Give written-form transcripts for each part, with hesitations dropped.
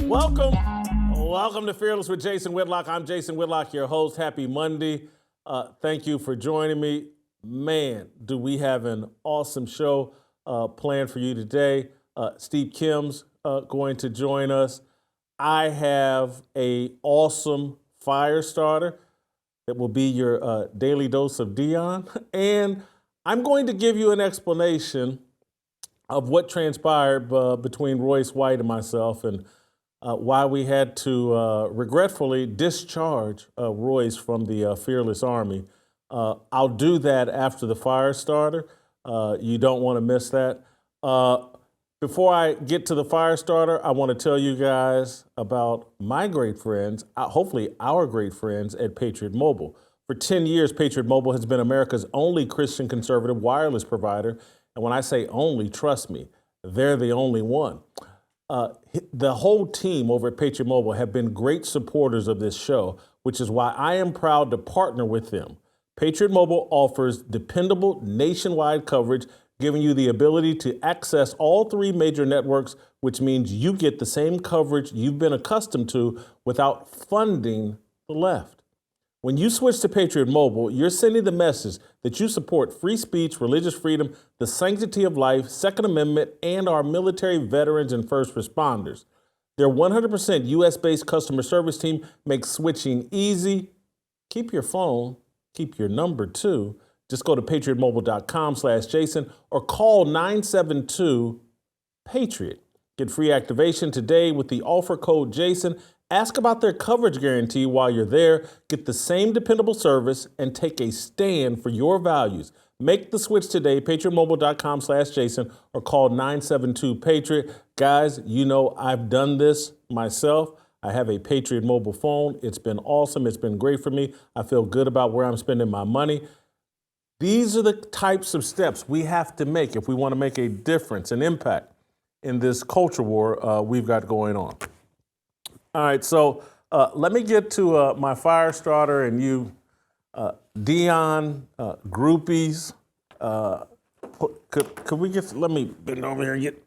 Welcome to Fearless with Jason Whitlock. I'm Jason Whitlock, your host. Happy Monday. Thank you for joining me. Man, do we have an awesome show planned for you today. Steve Kim's going to join us. I have an awesome fire starter that will be your daily dose of Deion. And I'm going to give you an explanation of what transpired between Royce White and myself and why we had to regretfully discharge Royce from the Fearless Army. I'll do that after the fire starter. You don't want to miss that. Before I get to the fire starter, I want to tell you guys about my great friends, hopefully our great friends at Patriot Mobile. For 10 years, Patriot Mobile has been America's only Christian conservative wireless provider. And when I say only, trust me, they're the only one. The whole team over at Patriot Mobile have been great supporters of this show, which is why I am proud to partner with them. Patriot Mobile offers dependable nationwide coverage, giving you the ability to access all three major networks, which means you get the same coverage you've been accustomed to without funding the left. When you switch to Patriot Mobile, you're sending the message that you support free speech, religious freedom, the sanctity of life, Second Amendment, and our military veterans and first responders. Their 100% U.S.-based customer service team makes switching easy. Keep your phone, keep your number too. Just go to patriotmobile.com/Jason or call 972-PATRIOT. Get free activation today with the offer code Jason. Ask about their coverage guarantee while you're there. Get the same dependable service and take a stand for your values. Make the switch today, patriotmobile.com/Jason or call 972-PATRIOT. Guys, you know I've done this myself. I have a Patriot Mobile phone. It's been awesome. It's been great for me. I feel good about where I'm spending my money. These are the types of steps we have to make if we want to make a difference, an impact in this culture war we've got going on. All right, so let me get to my fire starter and you, Deion groupies. Could we get? Let me bend over here and get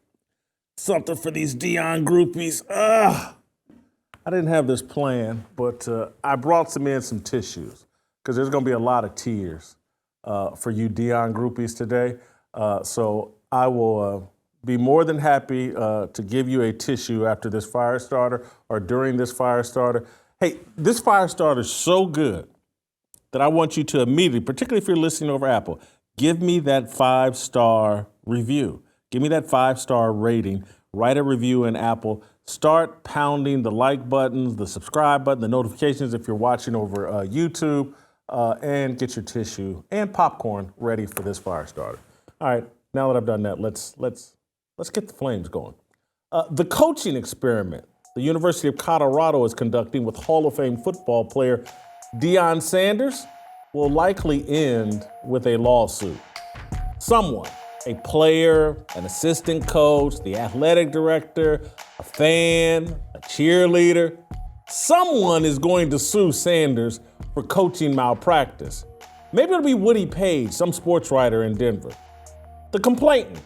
something for these Deion groupies. I didn't have this planned, but I brought some tissues because there's going to be a lot of tears for you Deion groupies today. So I will be more than happy to give you a tissue after this fire starter or during this fire starter. Hey, this fire starter is so good that I want you to immediately, particularly if you're listening over Apple, give me that 5-star review. Give me that 5-star rating. Write a review in Apple. Start pounding the like buttons, the subscribe button, the notifications if you're watching over YouTube, and get your tissue and popcorn ready for this fire starter. All right, now that I've done that, let's get the flames going. The coaching experiment the University of Colorado is conducting with Hall of Fame football player Deion Sanders will likely end with a lawsuit. Someone, a player, an assistant coach, the athletic director, a fan, a cheerleader, someone is going to sue Sanders for coaching malpractice. Maybe it'll be Woody Page, some sports writer in Denver. The complainant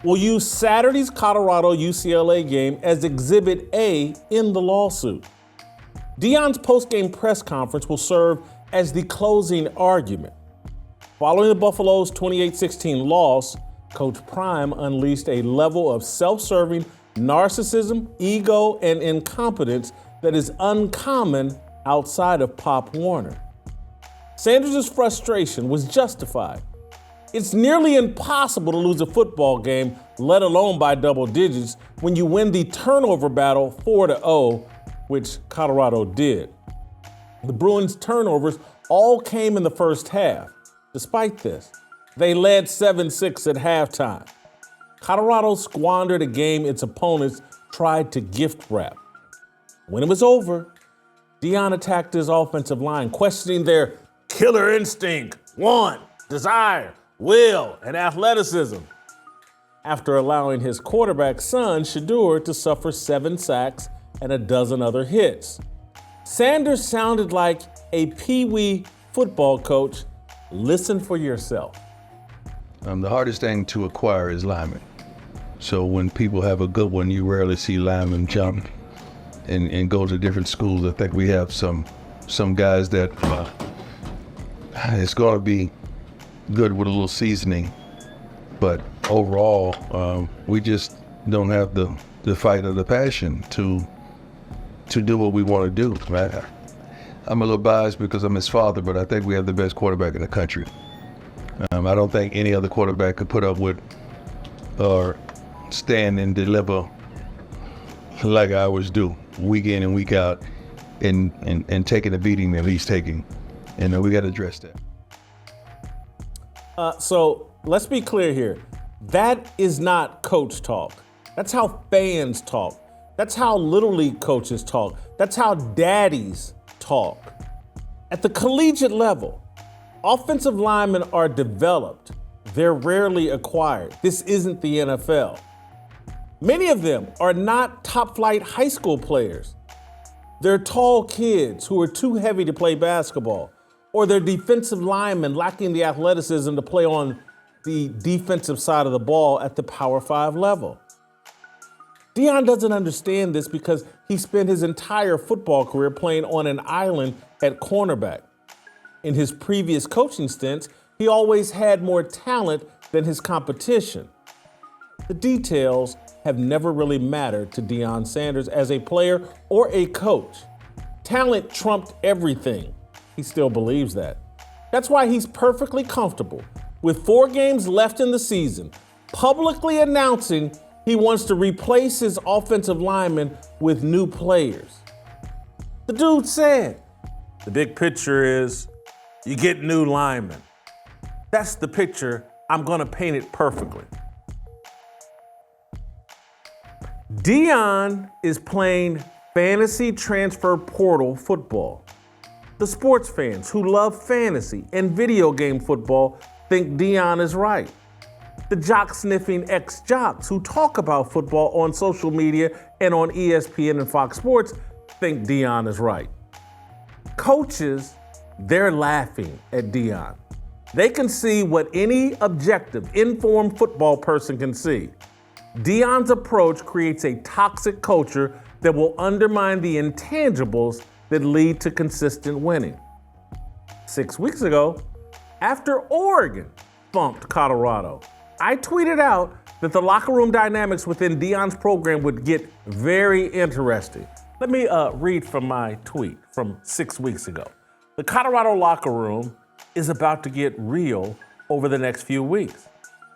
will use Saturday's Colorado UCLA game as Exhibit A in the lawsuit. Deion's postgame press conference will serve as the closing argument. Following the Buffalo's 28-16 loss, Coach Prime unleashed a level of self-serving narcissism, ego, and incompetence that is uncommon outside of Pop Warner. Sanders' frustration was justified. It's nearly impossible to lose a football game, let alone by double digits, when you win the turnover battle 4-0, which Colorado did. The Bruins' turnovers all came in the first half. Despite this, they led 7-6 at halftime. Colorado squandered a game its opponents tried to gift wrap. When it was over, Deion attacked his offensive line, questioning their killer instinct, want, desire, will, and athleticism, after allowing his quarterback son, Shedeur, to suffer 7 sacks and a dozen other hits. Sanders sounded like a peewee football coach. Listen for yourself. The hardest thing to acquire is linemen. So when people have a good one, you rarely see linemen jump. and go to different schools. I think we have some guys that it's going to be good with a little seasoning, but overall, we just don't have the fight or the passion to do what we want to do. Right? I'm a little biased because I'm his father, but I think we have the best quarterback in the country. I don't think any other quarterback could put up with or stand and deliver like I always do, week in and week out, and taking the beating that he's taking. And we got to address that. So let's be clear here. That is not coach talk. That's how fans talk. That's how Little League coaches talk. That's how daddies talk. At the collegiate level, offensive linemen are developed. They're rarely acquired. This isn't the NFL. Many of them are not top-flight high school players. They're tall kids who are too heavy to play basketball, or they're defensive linemen lacking the athleticism to play on the defensive side of the ball at the Power 5 level. Deion doesn't understand this because he spent his entire football career playing on an island at cornerback. In his previous coaching stints, he always had more talent than his competition. The details have never really mattered to Deion Sanders as a player or a coach. Talent trumped everything. He still believes that. That's why he's perfectly comfortable with 4 games left in the season, publicly announcing he wants to replace his offensive linemen with new players. The dude said, the big picture is you get new linemen. That's the picture. I'm going to paint it perfectly. Deion is playing fantasy transfer portal football. The sports fans who love fantasy and video game football think Deion is right. The jock-sniffing ex-jocks who talk about football on social media and on ESPN and Fox Sports think Deion is right. Coaches, they're laughing at Deion. They can see what any objective, informed football person can see. Deion's approach creates a toxic culture that will undermine the intangibles that lead to consistent winning. 6 weeks ago, after Oregon thumped Colorado, I tweeted out that the locker room dynamics within Deion's program would get very interesting. Let me read from my tweet from 6 weeks ago. The Colorado locker room is about to get real over the next few weeks.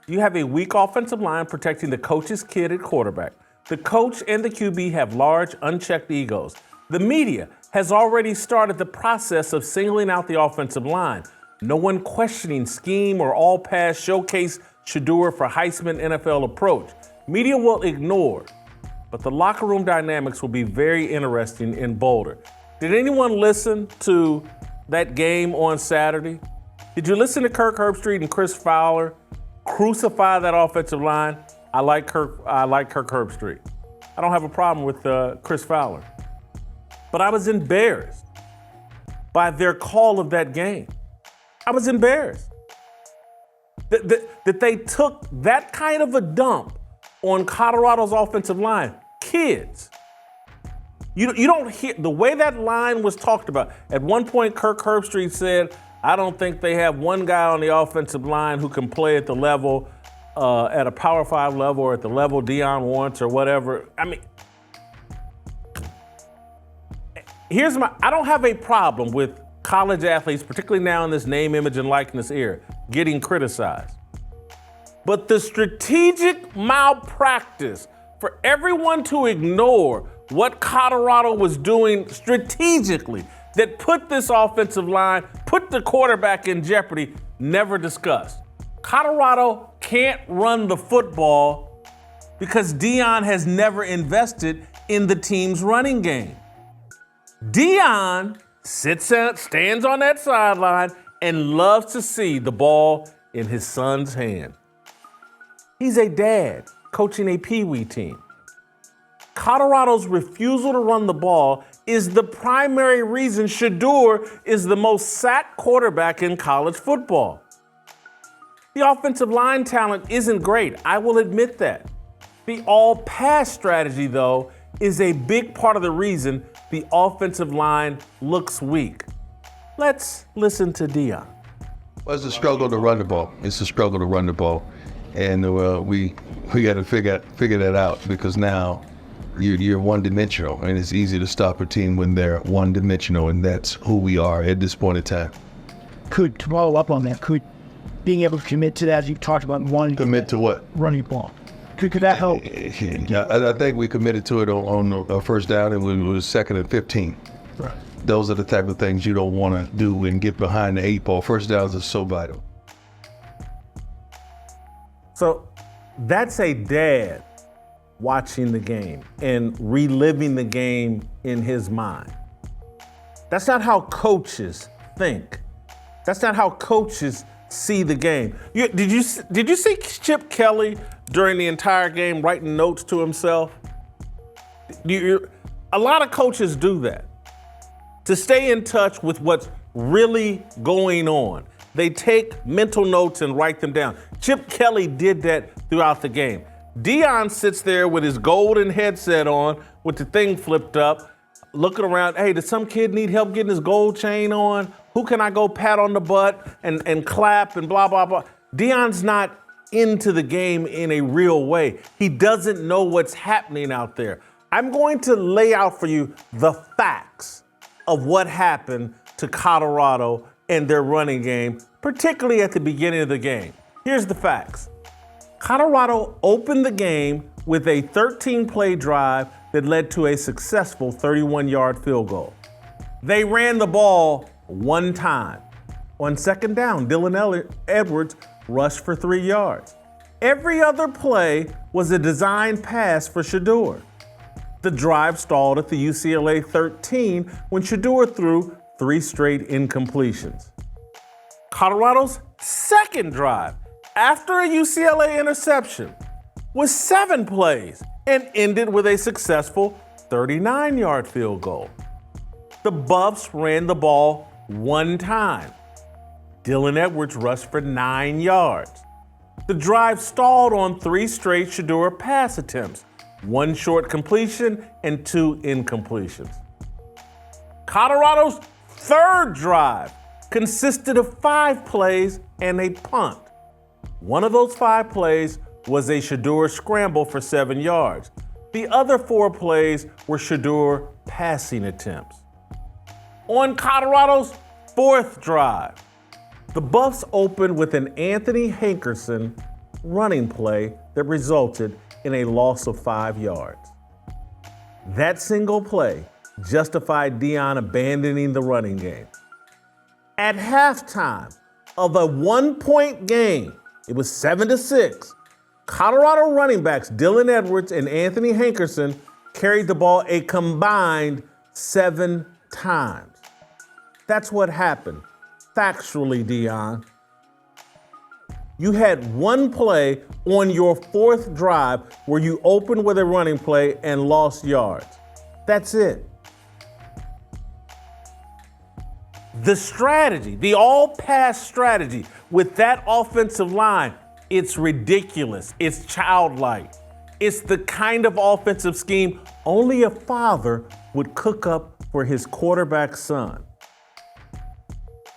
You have a weak offensive line protecting the coach's kid at quarterback. The coach and the QB have large, unchecked egos. The media has already started the process of singling out the offensive line. No one questioning scheme or all-pass showcase Shedeur for Heisman NFL approach. Media will ignore, but the locker room dynamics will be very interesting in Boulder. Did anyone listen to that game on Saturday? Did you listen to Kirk Herbstreit and Chris Fowler crucify that offensive line? I like Kirk Herbstreit. I don't have a problem with Chris Fowler. But I was embarrassed by their call of that game. I was embarrassed that they took that kind of a dump on Colorado's offensive line. Kids. You don't hear the way that line was talked about. At one point, Kirk Herbstreit said, I don't think they have one guy on the offensive line who can play at the level, at a Power 5 level or at the level Deion wants or whatever. I mean, I don't have a problem with college athletes, particularly now in this name, image, and likeness era, getting criticized. But the strategic malpractice for everyone to ignore what Colorado was doing strategically that put this offensive line, put the quarterback in jeopardy, never discussed. Colorado can't run the football because Deion has never invested in the team's running game. Deion stands on that sideline and loves to see the ball in his son's hand. He's a dad coaching a peewee team. Colorado's refusal to run the ball is the primary reason Shedeur is the most sacked quarterback in college football. The offensive line talent isn't great, I will admit that. The all-pass strategy, though, is a big part of the reason the offensive line looks weak. Let's listen to Deion. Well, it's a struggle to run the ball. It's a struggle to run the ball. And we got to figure that out, because now you're one-dimensional, and it's easy to stop a team when they're one-dimensional, and that's who we are at this point in time. Could follow up on that, being able to commit to that, as you talked about, one Commit to what? running ball. Could that help? Yeah, I think we committed to it on first down, and it was 2nd and 15. Right. Those are the type of things you don't want to do and get behind the 8 ball. First downs are so vital. So that's a dad watching the game and reliving the game in his mind. That's not how coaches think. That's not how coaches see the game. Did you see Chip Kelly during the entire game writing notes to himself? A lot of coaches do that to stay in touch with what's really going on. They take mental notes and write them down. Chip Kelly did that throughout the game. Deion sits there with his golden headset on, with the thing flipped up, looking around. Hey, does some kid need help getting his gold chain on? Who can I go pat on the butt and clap and blah, blah, blah? Deion's not into the game in a real way. He doesn't know what's happening out there. I'm going to lay out for you the facts of what happened to Colorado and their running game, particularly at the beginning of the game. Here's the facts. Colorado opened the game with a 13-play drive that led to a successful 31-yard field goal. They ran the ball one time. On second down, Dylan Edwards rushed for 3 yards. Every other play was a designed pass for Shedeur. The drive stalled at the UCLA 13 when Shedeur threw 3 straight incompletions. Colorado's second drive, after a UCLA interception, was 7 plays and ended with a successful 39-yard field goal. The Buffs ran the ball one time. Dylan Edwards rushed for 9 yards. The drive stalled on 3 straight Shedeur pass attempts, 1 short completion and 2 incompletions. Colorado's third drive consisted of 5 plays and a punt. One of those 5 plays was a Shedeur scramble for 7 yards. The other 4 plays were Shedeur passing attempts. On Colorado's fourth drive, the Buffs opened with an Anthony Hankerson running play that resulted in a loss of 5 yards. That single play justified Deion abandoning the running game. At halftime of a 1-point game, it was 7-6, Colorado running backs Dylan Edwards and Anthony Hankerson carried the ball a combined 7 times. That's what happened, factually, Deion. You had 1 play on your 4th drive where you opened with a running play and lost yards. That's it. The strategy, the all-pass strategy with that offensive line, it's ridiculous. It's childlike. It's the kind of offensive scheme only a father would cook up for his quarterback son.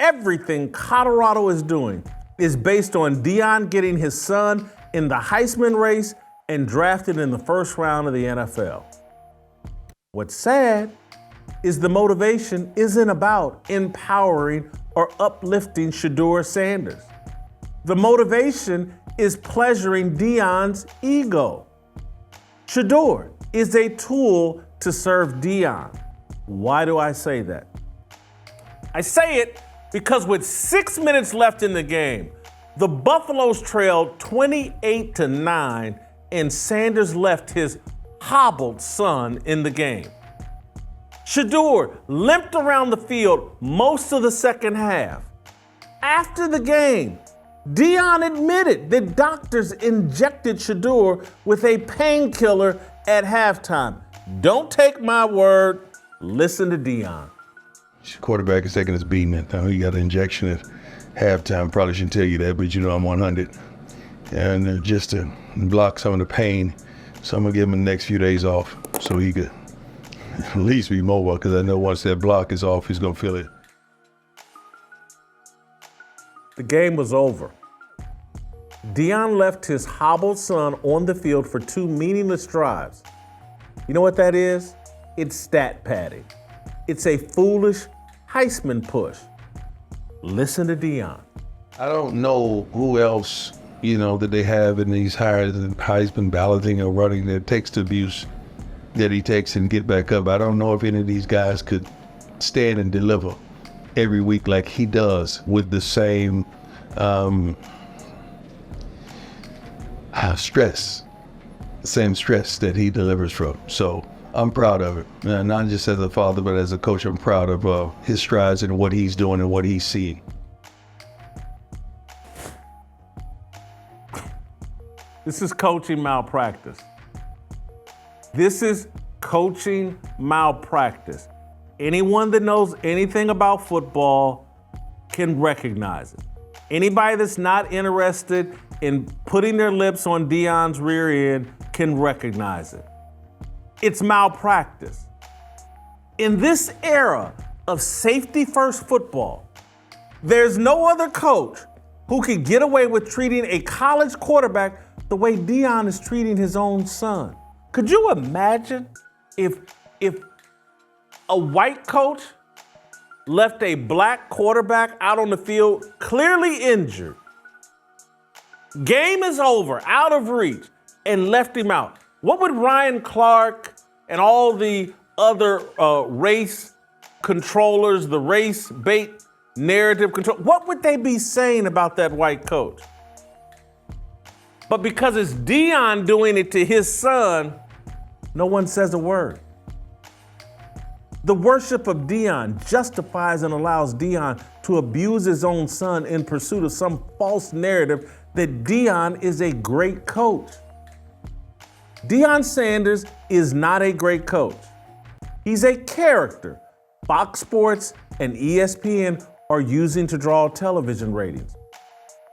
Everything Colorado is doing is based on Deion getting his son in the Heisman race and drafted in the first round of the NFL. What's sad is the motivation isn't about empowering or uplifting Shedeur Sanders. The motivation is pleasuring Deion's ego. Shedeur is a tool to serve Deion. Why do I say that? I say it because with 6 minutes left in the game, the Buffaloes trailed 28-9, and Sanders left his hobbled son in the game. Shedeur limped around the field most of the second half. After the game, Deion admitted that doctors injected Shedeur with a painkiller at halftime. Don't take my word, listen to Deion. Quarterback is taking his beating. He got an injection at halftime. Probably shouldn't tell you that, but you know I'm 100. And just to block some of the pain So I'm going to give him the next few days off so he could at least be mobile, because I know once that block is off, he's going to feel it. The game was over. Deion left his hobbled son on the field for 2 meaningless drives. You know what that is? It's stat padding. It's a foolish Heisman push. Listen to Deion. I don't know who else, that they have in these Heisman balloting or running that takes the abuse that he takes and get back up. I don't know if any of these guys could stand and deliver every week like he does with the same stress that he delivers from. So I'm proud of it. Not just as a father, but as a coach, I'm proud of his strides and what he's doing and what he's seeing. This is coaching malpractice. This is coaching malpractice. Anyone that knows anything about football can recognize it. Anybody that's not interested in putting their lips on Deion's rear end can recognize it. It's malpractice. In this era of safety-first football, there's no other coach who can get away with treating a college quarterback the way Deion is treating his own son. Could you imagine if a white coach left a black quarterback out on the field clearly injured, game is over, out of reach, and left him out? What would Ryan Clark and all the other race controllers, the race bait narrative control, what would they be saying about that white coach? But because it's Deion doing it to his son, no one says a word. The worship of Deion justifies and allows Deion to abuse his own son in pursuit of some false narrative that Deion is a great coach. Deion Sanders is not a great coach. He's a character Fox Sports and ESPN are using to draw television ratings.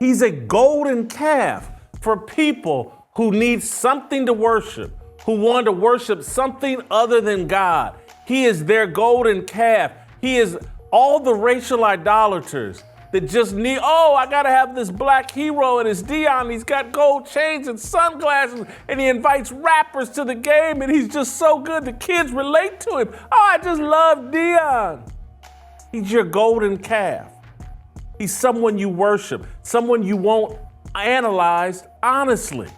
He's a golden calf for people who need something to worship, who want to worship something other than God. He is their golden calf. He is all the racial idolaters that just need, I gotta have this black hero and it's Deion. He's got gold chains and sunglasses and he invites rappers to the game and he's just so good. The kids relate to him. I just love Deion. He's your golden calf. He's someone you worship, someone you won't analyze honestly.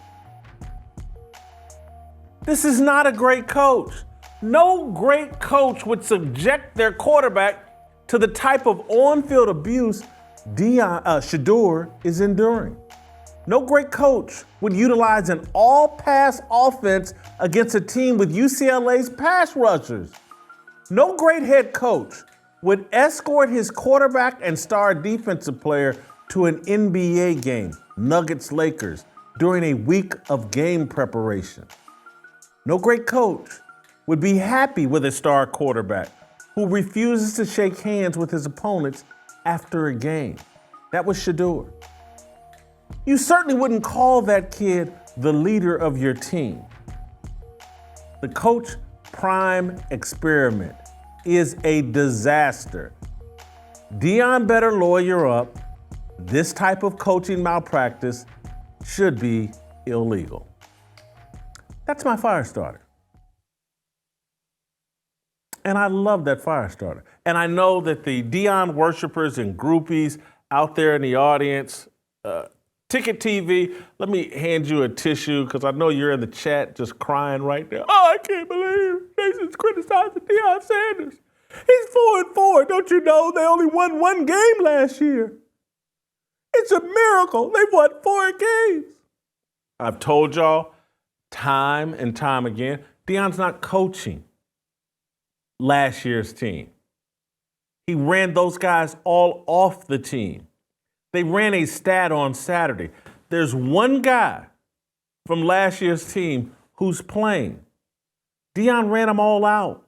This is not a great coach. No great coach would subject their quarterback to the type of on-field abuse Shedeur is enduring. No great coach would utilize an all-pass offense against a team with UCLA's pass rushers. No great head coach would escort his quarterback and star defensive player to an NBA game, Nuggets-Lakers, during a week of game preparation. No great coach would be happy with a star quarterback who refuses to shake hands with his opponents after a game. That was Shedeur. You certainly wouldn't call that kid the leader of your team. The Coach Prime experiment is a disaster. Deion better lawyer up. This type of coaching malpractice should be illegal. That's my fire starter. And I love that fire starter. And I know that the Deion worshipers and groupies out there in the audience, Ticket TV, let me hand you a tissue because I know you're in the chat just crying right now. I can't believe Jason's criticizing Deion Sanders. He's 4-4. Don't you know they only won 1 game last year? It's a miracle. They've won 4 games. I've told y'all time and time again, Deion's not coaching last year's team. He ran those guys all off the team. They ran a stat on Saturday. There's one guy from last year's team who's playing. Deion ran them all out.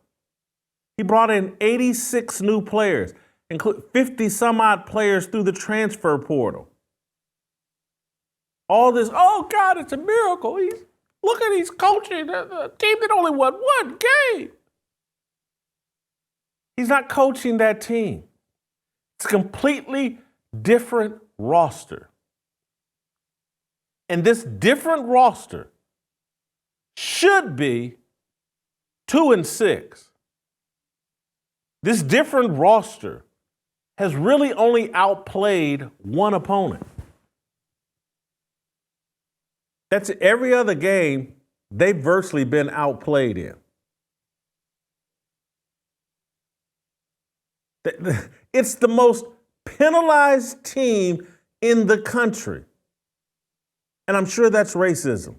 He brought in 86 new players, including 50 some odd players through the transfer portal. All this, oh God, it's a miracle. Look at he's coaching the team that only won one game. He's not coaching that team. It's a completely different roster. And this different roster should be 2-6. This different roster has really only outplayed one opponent. That's every other game they've virtually been outplayed in. It's the most penalized team in the country. And I'm sure that's racism.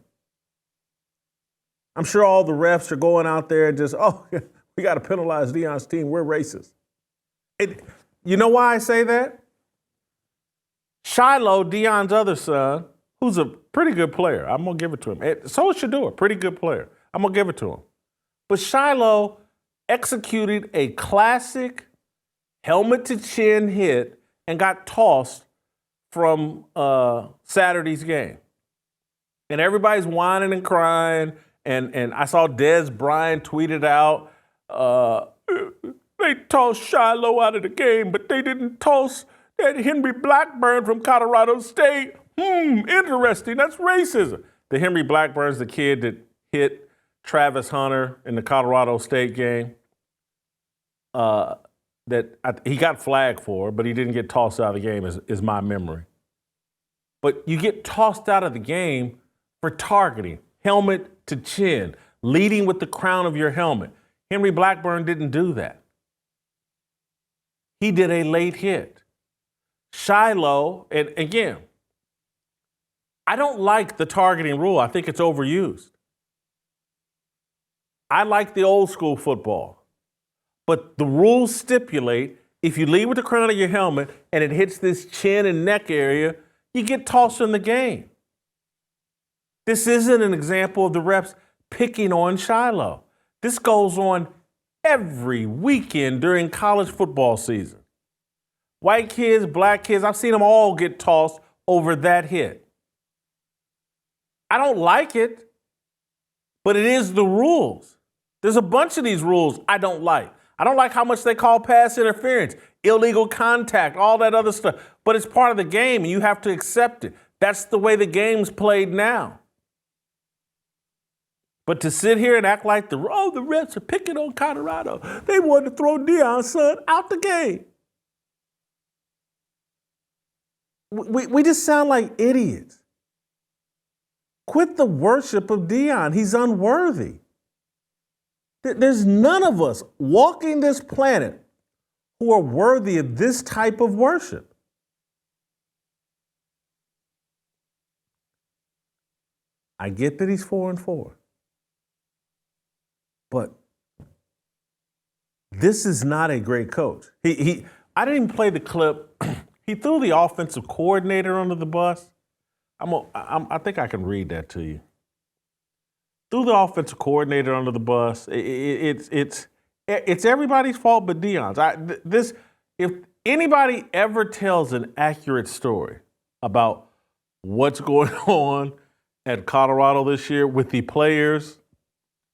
I'm sure all the refs are going out there and just, oh, we got to penalize Deion's team. We're racist. You know why I say that? Shiloh, Deion's other son, who's a pretty good player. I'm going to give it to him. So is Shedeur, pretty good player. I'm going to give it to him. But Shiloh executed a classic helmet-to-chin hit and got tossed from Saturday's game. And everybody's whining and crying. And I saw Des Bryant tweeted out, they tossed Shiloh out of the game, but they didn't toss that Henry Blackburn from Colorado State. Interesting. That's racism. The Henry Blackburn's the kid that hit Travis Hunter in the Colorado State game. He got flagged for, but he didn't get tossed out of the game, is my memory. But you get tossed out of the game for targeting, helmet to chin, leading with the crown of your helmet. Henry Blackburn didn't do that. He did a late hit. Shiloh, and again, I don't like the targeting rule. I think it's overused. I like the old school football. But the rules stipulate if you lead with the crown of your helmet and it hits this chin and neck area, you get tossed from the game. This isn't an example of the refs picking on Shiloh. This goes on every weekend during college football season. White kids, black kids, I've seen them all get tossed over that hit. I don't like it, but it is the rules. There's a bunch of these rules I don't like. I don't like how much they call pass interference, illegal contact, all that other stuff. But it's part of the game, and you have to accept it. That's the way the game's played now. But to sit here and act like the refs are picking on Colorado. They wanted to throw Deion's son out the game. We just sound like idiots. Quit the worship of Deion. He's unworthy. There's none of us walking this planet who are worthy of this type of worship. I get that he's 4-4. But this is not a great coach. I didn't even play the clip. He threw the offensive coordinator under the bus. I think I can read that to you. Threw the offensive coordinator under the bus. It's everybody's fault but Deion's. If anybody ever tells an accurate story about what's going on at Colorado this year with the players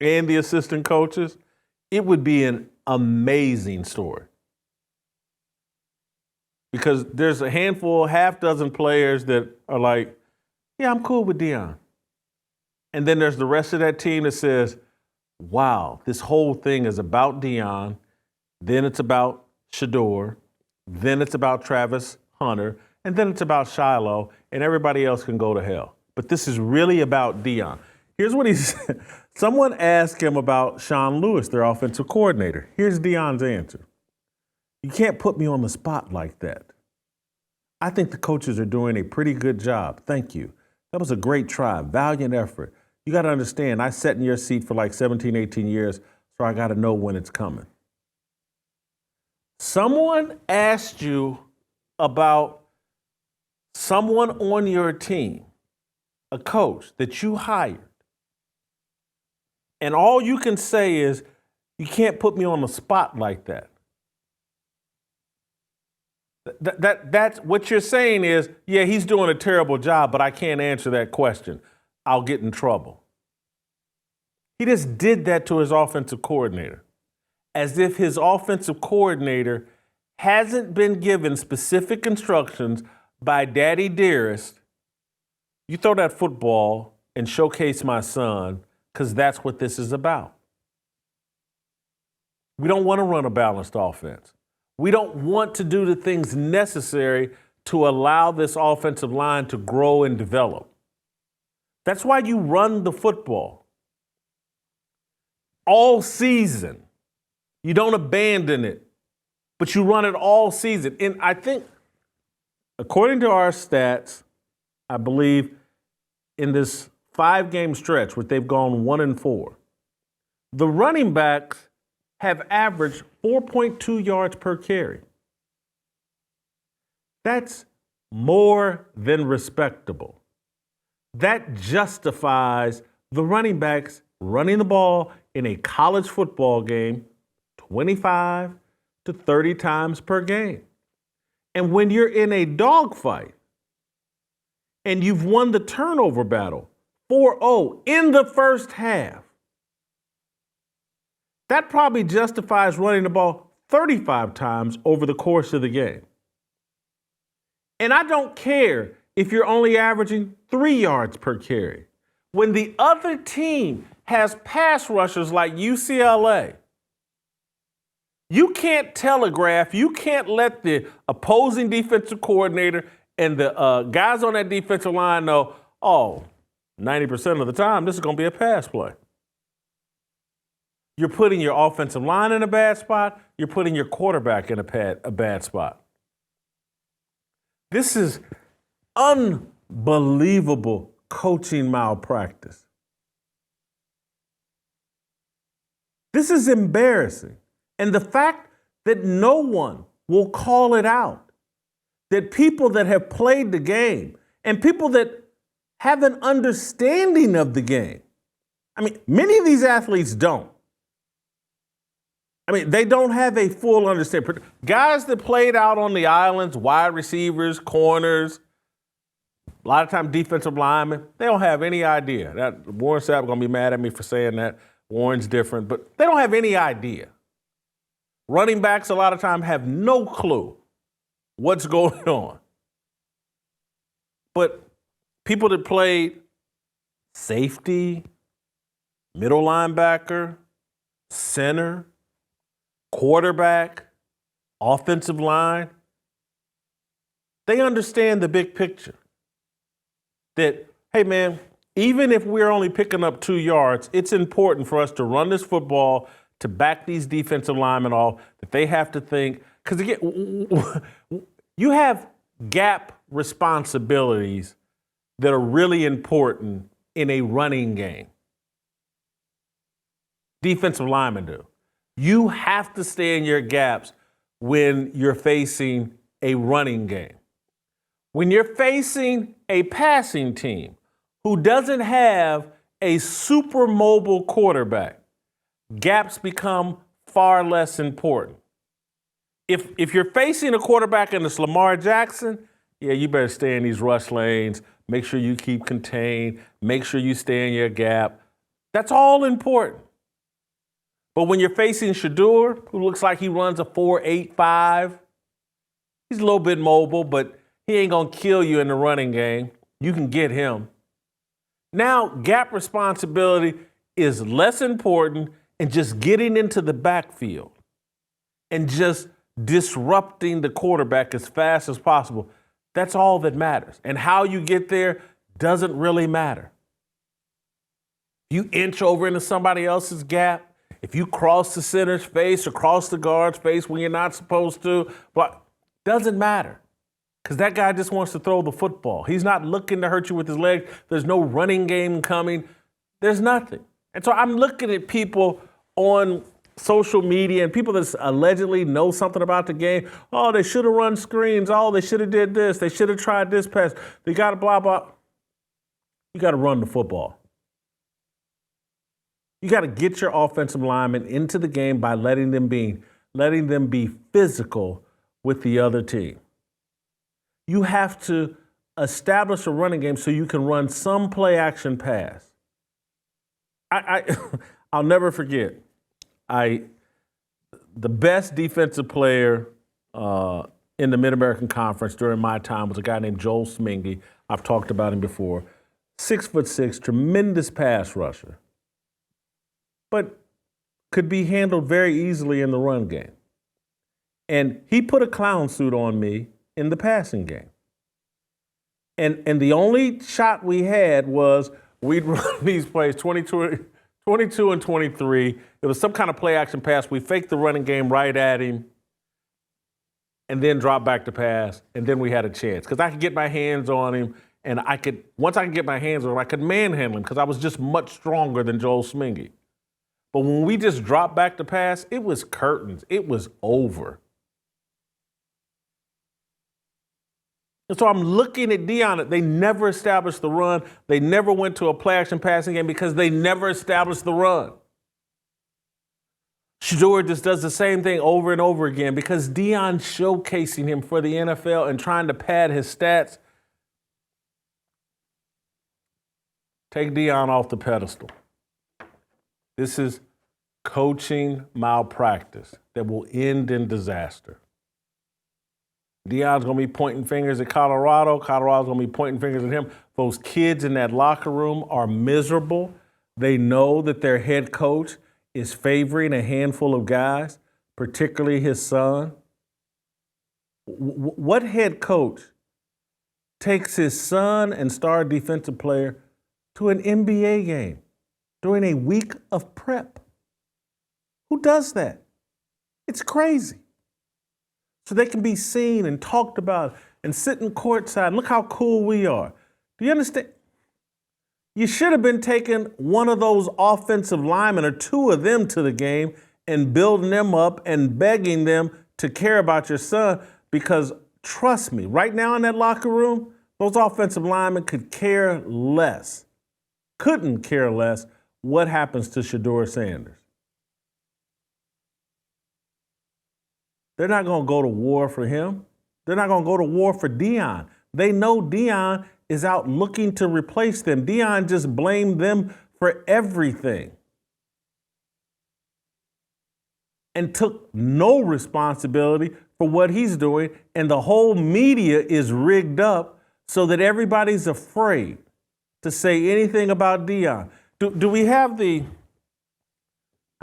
and the assistant coaches, it would be an amazing story. Because there's a handful, half dozen players that are like, yeah, I'm cool with Deion. And then there's the rest of that team that says, wow, this whole thing is about Deion. Then it's about Shedeur. Then it's about Travis Hunter. And then it's about Shiloh. And everybody else can go to hell. But this is really about Deion. Here's what he said. Someone asked him about Sean Lewis, their offensive coordinator. Here's Deion's answer. You can't put me on the spot like that. I think the coaches are doing a pretty good job. Thank you. That was a great try, valiant effort. You got to understand, I sat in your seat for like 17, 18 years, so I got to know when it's coming. Someone asked you about someone on your team, a coach that you hired, and all you can say is, you can't put me on the spot like that. That's what you're saying is, yeah, he's doing a terrible job, but I can't answer that question. I'll get in trouble. He just did that to his offensive coordinator, as if his offensive coordinator hasn't been given specific instructions by Daddy Dearest. You throw that football and showcase my son, because that's what this is about. We don't want to run a balanced offense. We don't want to do the things necessary to allow this offensive line to grow and develop. That's why you run the football all season. You don't abandon it, but you run it all season. And I think, according to our stats, I believe in this 5-game stretch where they've gone 1-4, the running backs have averaged 4.2 yards per carry. That's more than respectable. That justifies the running backs running the ball in a college football game 25 to 30 times per game. And when you're in a dogfight and you've won the turnover battle 4-0 in the first half, that probably justifies running the ball 35 times over the course of the game. And I don't care if you're only averaging 3 yards per carry. When the other team has pass rushers like UCLA, you can't telegraph, you can't let the opposing defensive coordinator and the guys on that defensive line know, 90% of the time, this is going to be a pass play. You're putting your offensive line in a bad spot. You're putting your quarterback in a bad spot. This is unbelievable coaching malpractice. This is embarrassing. And the fact that no one will call it out, that people that have played the game and people that have an understanding of the game, many of these athletes don't. They don't have a full understanding. Guys that played out on the islands, wide receivers, corners, a lot of times defensive linemen, they don't have any idea. Warren Sapp going to be mad at me for saying that. Warren's different, but they don't have any idea. Running backs a lot of times have no clue what's going on. But people that played safety, middle linebacker, center, quarterback, offensive line, they understand the big picture. That, hey man, even if we're only picking up 2 yards, it's important for us to run this football, to back these defensive linemen off, that they have to think, because again, you have gap responsibilities that are really important in a running game. Defensive linemen do. You have to stay in your gaps when you're facing a running game. When you're facing a passing team who doesn't have a super mobile quarterback, gaps become far less important. If you're facing a quarterback and it's Lamar Jackson, you better stay in these rush lanes. Make sure you keep contained. Make sure you stay in your gap. That's all important. But when you're facing Shedeur, who looks like he runs a 4.85, he's a little bit mobile, but he ain't going to kill you in the running game. You can get him. Now, gap responsibility is less important and just getting into the backfield and just disrupting the quarterback as fast as possible. That's all that matters. And how you get there doesn't really matter. You inch over into somebody else's gap, if you cross the center's face or cross the guard's face when you're not supposed to, but doesn't matter. Because that guy just wants to throw the football. He's not looking to hurt you with his leg. There's no running game coming. There's nothing. And so I'm looking at people on social media and people that allegedly know something about the game. Oh, they should have run screens. Oh, they should have did this. They should have tried this pass. They got to blah, blah. You got to run the football. You got to get your offensive linemen into the game by letting them be physical with the other team. You have to establish a running game so you can run some play action pass. I'll never forget. The best defensive player in the Mid-American Conference during my time was a guy named Joel Smingy. I've talked about him before. 6'6", tremendous pass rusher, but could be handled very easily in the run game. And he put a clown suit on me in the passing game. And the only shot we had was we'd run these plays 22 and 23. It was some kind of play action pass. We faked the running game right at him and then dropped back to pass, and then we had a chance. Because I could get my hands on him, and once I could get my hands on him, I could manhandle him because I was just much stronger than Joel Smingy. But when we just dropped back to pass, it was curtains. It was over. And so I'm looking at Deion. They never established the run. They never went to a play-action passing game because they never established the run. Shedeur just does the same thing over and over again because Deion's showcasing him for the NFL and trying to pad his stats. Take Deion off the pedestal. This is coaching malpractice that will end in disaster. Deion's going to be pointing fingers at Colorado. Colorado's going to be pointing fingers at him. Those kids in that locker room are miserable. They know that their head coach is favoring a handful of guys, particularly his son. What head coach takes his son and star defensive player to an NBA game during a week of prep? Who does that? It's crazy. So they can be seen and talked about and sitting courtside. Look how cool we are. Do you understand? You should have been taking one of those offensive linemen or two of them to the game and building them up and begging them to care about your son because, trust me, right now in that locker room, those offensive linemen couldn't care less what happens to Shedeur Sanders. They're not going to go to war for him. They're not going to go to war for Deion. They know Deion is out looking to replace them. Deion just blamed them for everything and took no responsibility for what he's doing. And the whole media is rigged up so that everybody's afraid to say anything about Deion. Do we have the,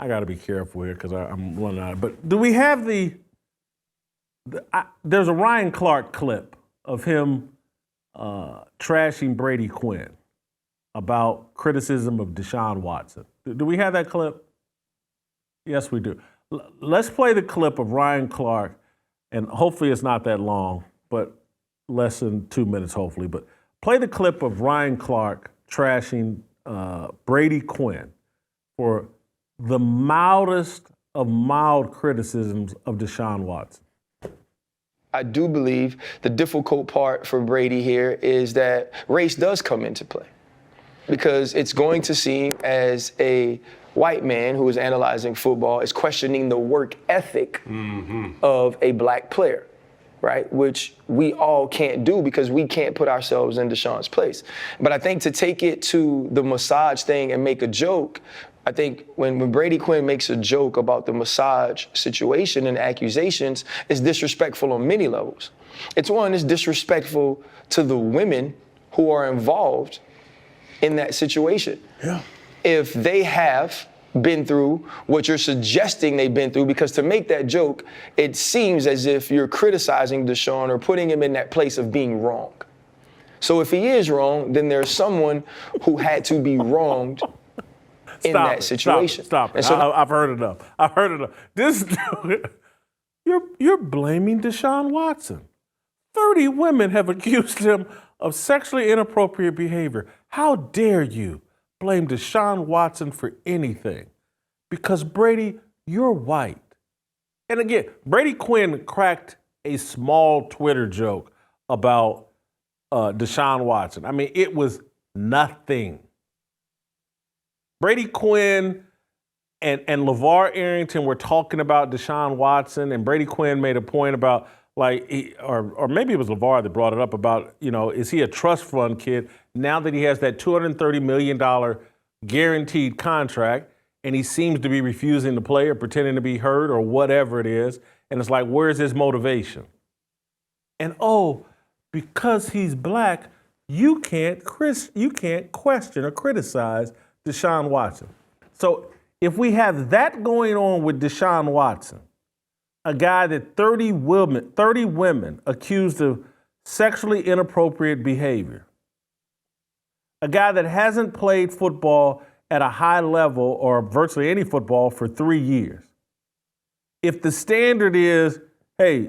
I got to be careful here because I'm running out, but do we have there's a Ryan Clark clip of him trashing Brady Quinn about criticism of Deshaun Watson. Do we have that clip? Yes, we do. Let's play the clip of Ryan Clark, and hopefully it's not that long, but less than 2 minutes, hopefully. But play the clip of Ryan Clark trashing Brady Quinn for the mildest of mild criticisms of Deshaun Watson. I do believe the difficult part for Brady here is that race does come into play because it's going to seem as a white man who is analyzing football is questioning the work ethic of a black player, right? Which we all can't do because we can't put ourselves in Deshaun's place. But I think to take it to the massage thing and make a joke, I think when Brady Quinn makes a joke about the massage situation and accusations, it's disrespectful on many levels. It's disrespectful to the women who are involved in that situation. Yeah. If they have been through what you're suggesting they've been through, because to make that joke, it seems as if you're criticizing Deshaun or putting him in that place of being wrong. So if he is wrong, then there's someone who had to be wronged in that situation. Stop it. So I've heard enough. This dude, you're blaming Deshaun Watson. 30 women have accused him of sexually inappropriate behavior. How dare you blame Deshaun Watson for anything? Because Brady, you're white. And again, Brady Quinn cracked a small Twitter joke about Deshaun Watson. I mean, it was nothing. Brady Quinn and LeVar Arrington were talking about Deshaun Watson, and Brady Quinn made a point about, or maybe it was LeVar that brought it up about, is he a trust fund kid now that he has that $230 million guaranteed contract, and he seems to be refusing to play or pretending to be hurt or whatever it is. And it's like, where's his motivation? And because he's black, you can't question or criticize Deshaun Watson. So if we have that going on with Deshaun Watson, a guy that 30 women accused of sexually inappropriate behavior, a guy that hasn't played football at a high level or virtually any football for 3 years. If the standard is, hey,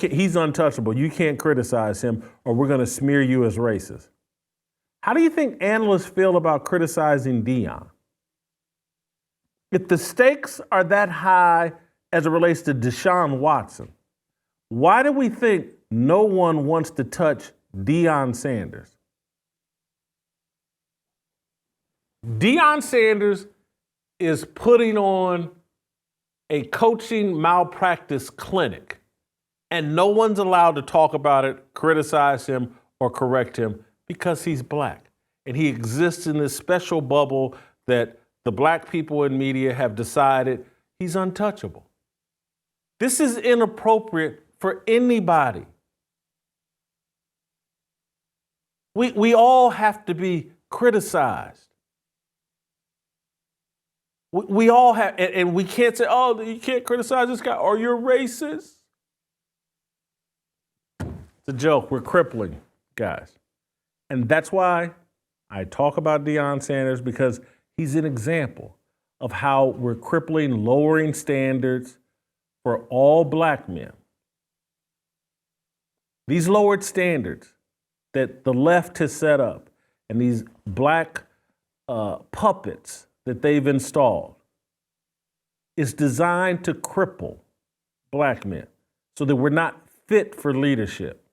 he's untouchable, you can't criticize him or we're going to smear you as racist. How do you think analysts feel about criticizing Deion? If the stakes are that high as it relates to Deshaun Watson, why do we think no one wants to touch Deion Sanders? Deion Sanders is putting on a coaching malpractice clinic, and no one's allowed to talk about it, criticize him, or correct him because he's black. And he exists in this special bubble that the black people in media have decided he's untouchable. This is inappropriate for anybody. We all have to be criticized. We all have, and we can't say, oh, you can't criticize this guy or you're racist. It's a joke. We're crippling, guys. And that's why I talk about Deion Sanders, because he's an example of how we're crippling, lowering standards for all black men. These lowered standards that the left has set up and these black puppets that they've installed is designed to cripple black men so that we're not fit for leadership,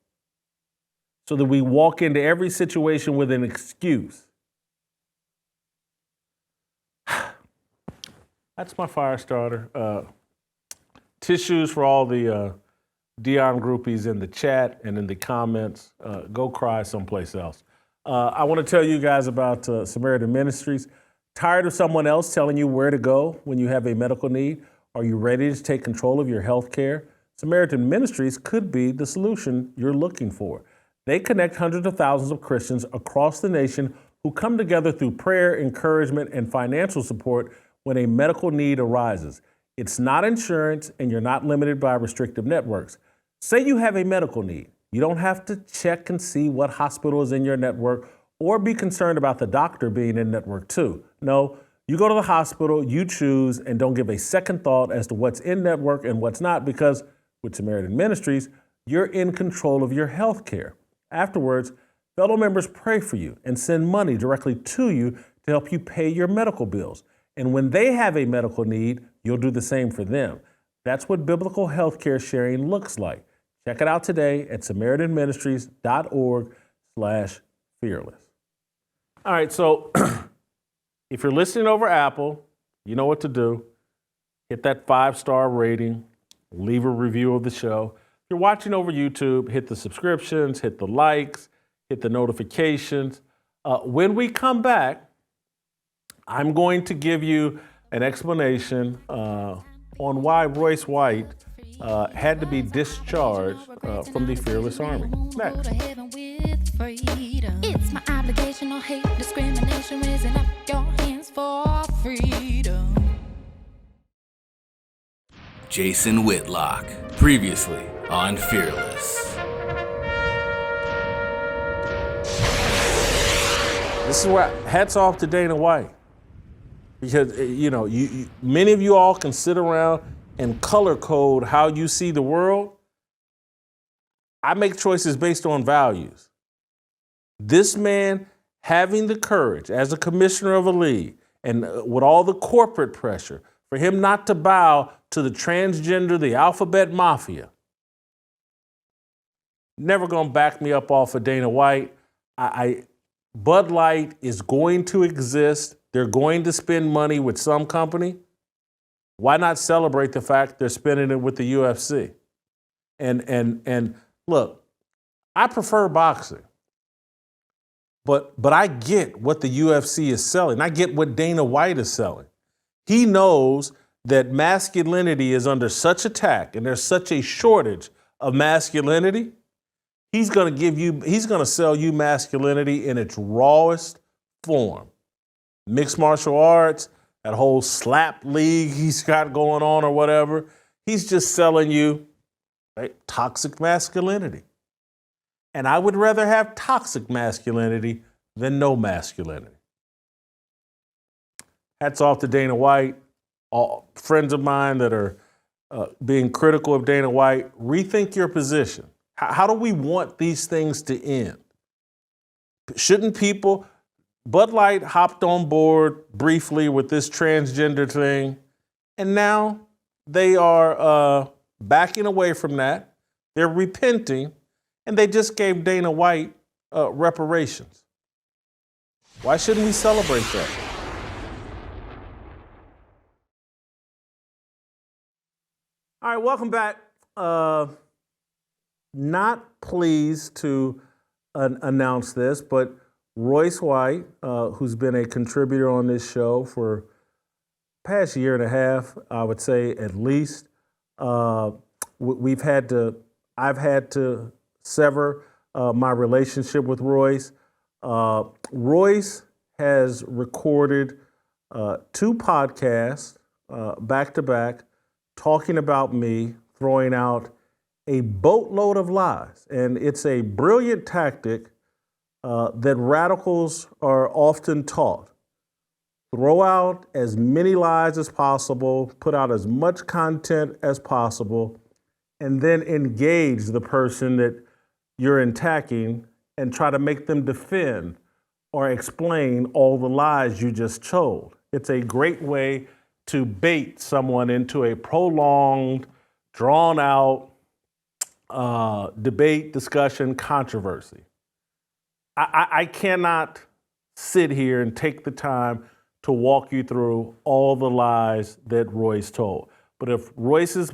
so that we walk into every situation with an excuse. That's my fire starter. Tissues for all the Deion groupies in the chat and in the comments. Go cry someplace else. I want to tell you guys about Samaritan Ministries. Tired of someone else telling you where to go when you have a medical need? Are you ready to take control of your health care? Samaritan Ministries could be the solution you're looking for. They connect hundreds of thousands of Christians across the nation who come together through prayer, encouragement, and financial support when a medical need arises. It's not insurance, and you're not limited by restrictive networks. Say you have a medical need. You don't have to check and see what hospital is in your network or be concerned about the doctor being in network too. No, you go to the hospital, you choose, and don't give a second thought as to what's in network and what's not, because with Samaritan Ministries, you're in control of your health care. Afterwards, fellow members pray for you and send money directly to you to help you pay your medical bills. And when they have a medical need, you'll do the same for them. That's what biblical healthcare sharing looks like. Check it out today at SamaritanMinistries.org/fearless. All right, so if you're listening over Apple, you know what to do. Hit that 5-star rating, leave a review of the show. If you're watching over YouTube, hit the subscriptions, hit the likes, hit the notifications. When we come back, I'm going to give you an explanation on why Royce White had to be discharged from the Fearless Army. Next. It's my obligation, no hate, discrimination, raising up your hands for freedom. Jason Whitlock, previously on Fearless. This is where hats off to Dana White. Because, many of you all can sit around and color code how you see the world. I make choices based on values. This man having the courage as a commissioner of a league and with all the corporate pressure for him not to bow to the transgender, the alphabet mafia. Never gonna back me up off of Dana White. Bud Light is going to exist. They're going to spend money with some company. Why not celebrate the fact they're spending it with the UFC? And look, I prefer boxing. But I get what the UFC is selling. I get what Dana White is selling. He knows that masculinity is under such attack and there's such a shortage of masculinity. He's going to sell you masculinity in its rawest form. Mixed martial arts, that whole slap league he's got going on or whatever. He's just selling you, right, toxic masculinity. And I would rather have toxic masculinity than no masculinity. Hats off to Dana White. All friends of mine that are being critical of Dana White, rethink your position. How do we want these things to end? Shouldn't people... Bud Light hopped on board briefly with this transgender thing, and now they are backing away from that. They're repenting, and they just gave Dana White reparations. Why shouldn't we celebrate that? All right, welcome back. Not pleased to announce this, but Royce White, who's been a contributor on this show for past year and a half, I would say at least, I've had to sever my relationship with Royce. Royce has recorded 2 podcasts back to back talking about me, throwing out a boatload of lies. And it's a brilliant tactic that radicals are often taught. Throw out as many lies as possible, put out as much content as possible, and then engage the person that you're attacking and try to make them defend or explain all the lies you just told. It's a great way to bait someone into a prolonged, drawn-out debate, discussion, controversy. I cannot sit here and take the time to walk you through all the lies that Royce told. But if Royce's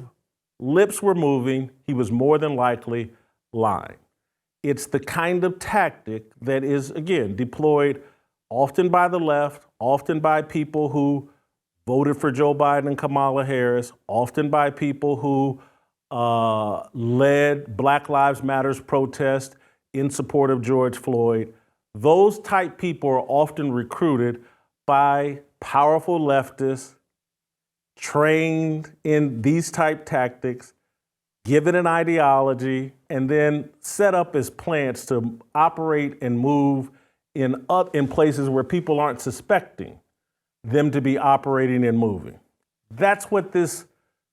lips were moving, he was more than likely lying. It's the kind of tactic that is, again, deployed often by the left, often by people who voted for Joe Biden and Kamala Harris, often by people who led Black Lives Matter protests in support of George Floyd. Those type people are often recruited by powerful leftists, trained in these type tactics, given an ideology, and then set up as plants to operate and move in places where people aren't suspecting them to be operating and moving. That's what this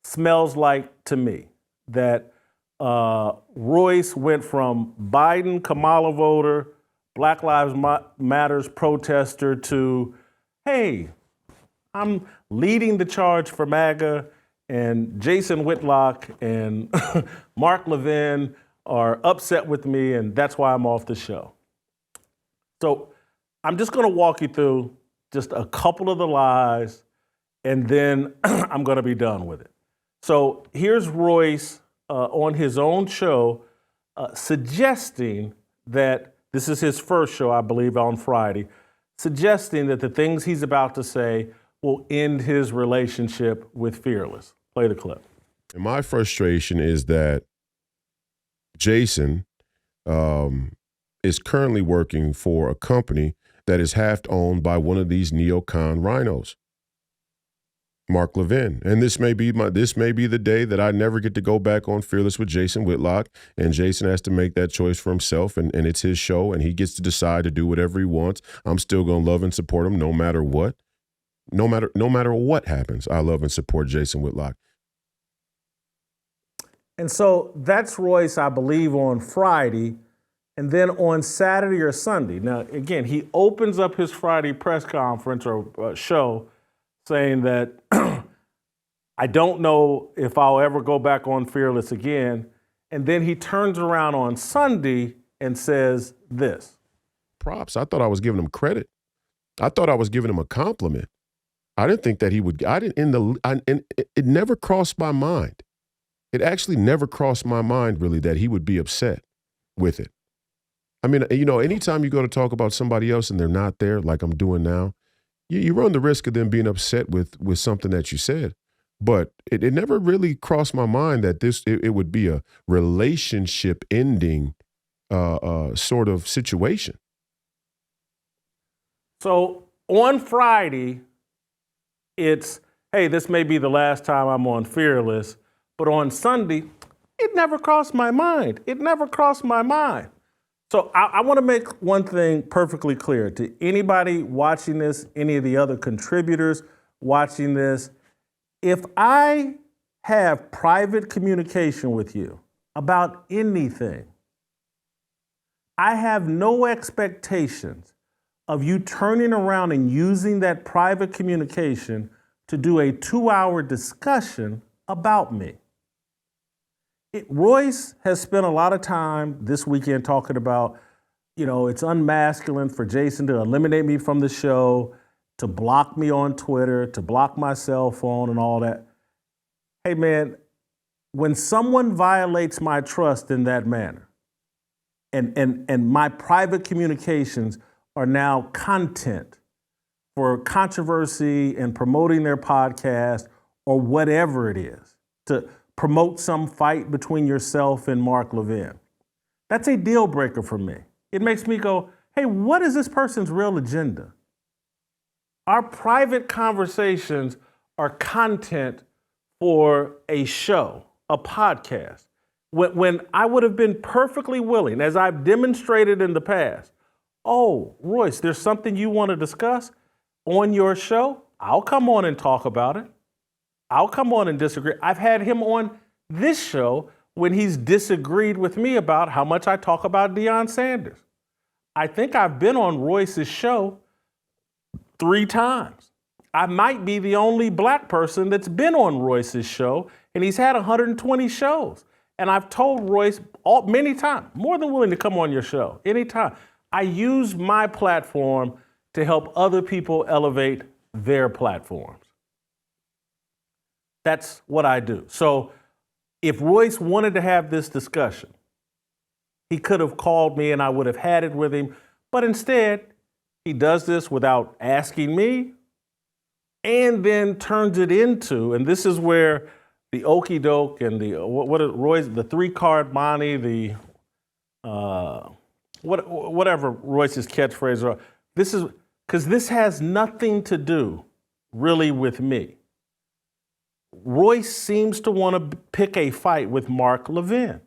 smells like to me, that Royce went from Biden, Kamala voter, Black Lives Matters protester to, hey, I'm leading the charge for MAGA, and Jason Whitlock and Mark Levin are upset with me, and that's why I'm off the show. So I'm just going to walk you through just a couple of the lies, and then I'm going to be done with it. So here's Royce on his own show suggesting that, this is his first show, I believe, on Friday, suggesting that the things he's about to say will end his relationship with Fearless. Play the clip. And my frustration is that Jason is currently working for a company that is half owned by one of these neocon rhinos, Mark Levin. And this may be the day that I never get to go back on Fearless with Jason Whitlock, and Jason has to make that choice for himself, and it's his show, and he gets to decide to do whatever he wants. I'm still going to love and support him no matter what. No matter what happens, I love and support Jason Whitlock. And so that's Royce, I believe, on Friday. And then on Saturday or Sunday, now, again, he opens up his Friday press conference or show saying that I don't know if I'll ever go back on Fearless again. And then he turns around on Sunday and says this. Props. I thought I was giving him credit. I thought I was giving him a compliment. I didn't think that he would. It never crossed my mind. It actually never crossed my mind, really, that he would be upset with it. I mean, you know, anytime you go to talk about somebody else and they're not there, like I'm doing now, you run the risk of them being upset with something that you said. But it never really crossed my mind that it would be a relationship ending sort of situation. So on Friday, it's, hey, this may be the last time I'm on Fearless, but on Sunday, it never crossed my mind. It never crossed my mind. So I want to make one thing perfectly clear to anybody watching this, any of the other contributors watching this. If I have private communication with you about anything, I have no expectations of you turning around and using that private communication to do a 2-hour discussion about me. Royce has spent a lot of time this weekend talking about, you know, it's unmasculine for Jason to eliminate me from the show, to block me on Twitter, to block my cell phone and all that. Hey, man, when someone violates my trust in that manner, and my private communications are now content for controversy and promoting their podcast or whatever it is, to promote some fight between yourself and Mark Levin. That's a deal breaker for me. It makes me go, hey, what is this person's real agenda? Our private conversations are content for a show, a podcast. When I would have been perfectly willing, as I've demonstrated in the past, oh, Royce, there's something you want to discuss on your show? I'll come on and talk about it. I'll come on and disagree. I've had him on this show when he's disagreed with me about how much I talk about Deion Sanders. I think I've been on Royce's show 3 times. I might be the only black person that's been on Royce's show, and he's had 120 shows. And I've told Royce many times, more than willing to come on your show, anytime. I use my platform to help other people elevate their platforms. That's what I do. So if Royce wanted to have this discussion, he could have called me and I would have had it with him. But instead, he does this without asking me and then turns it into, and this is where the okey doke and the Royce, the 3-card money, the whatever Royce's catchphrase are. This is because this has nothing to do really with me. Royce seems to want to pick a fight with Mark Levin.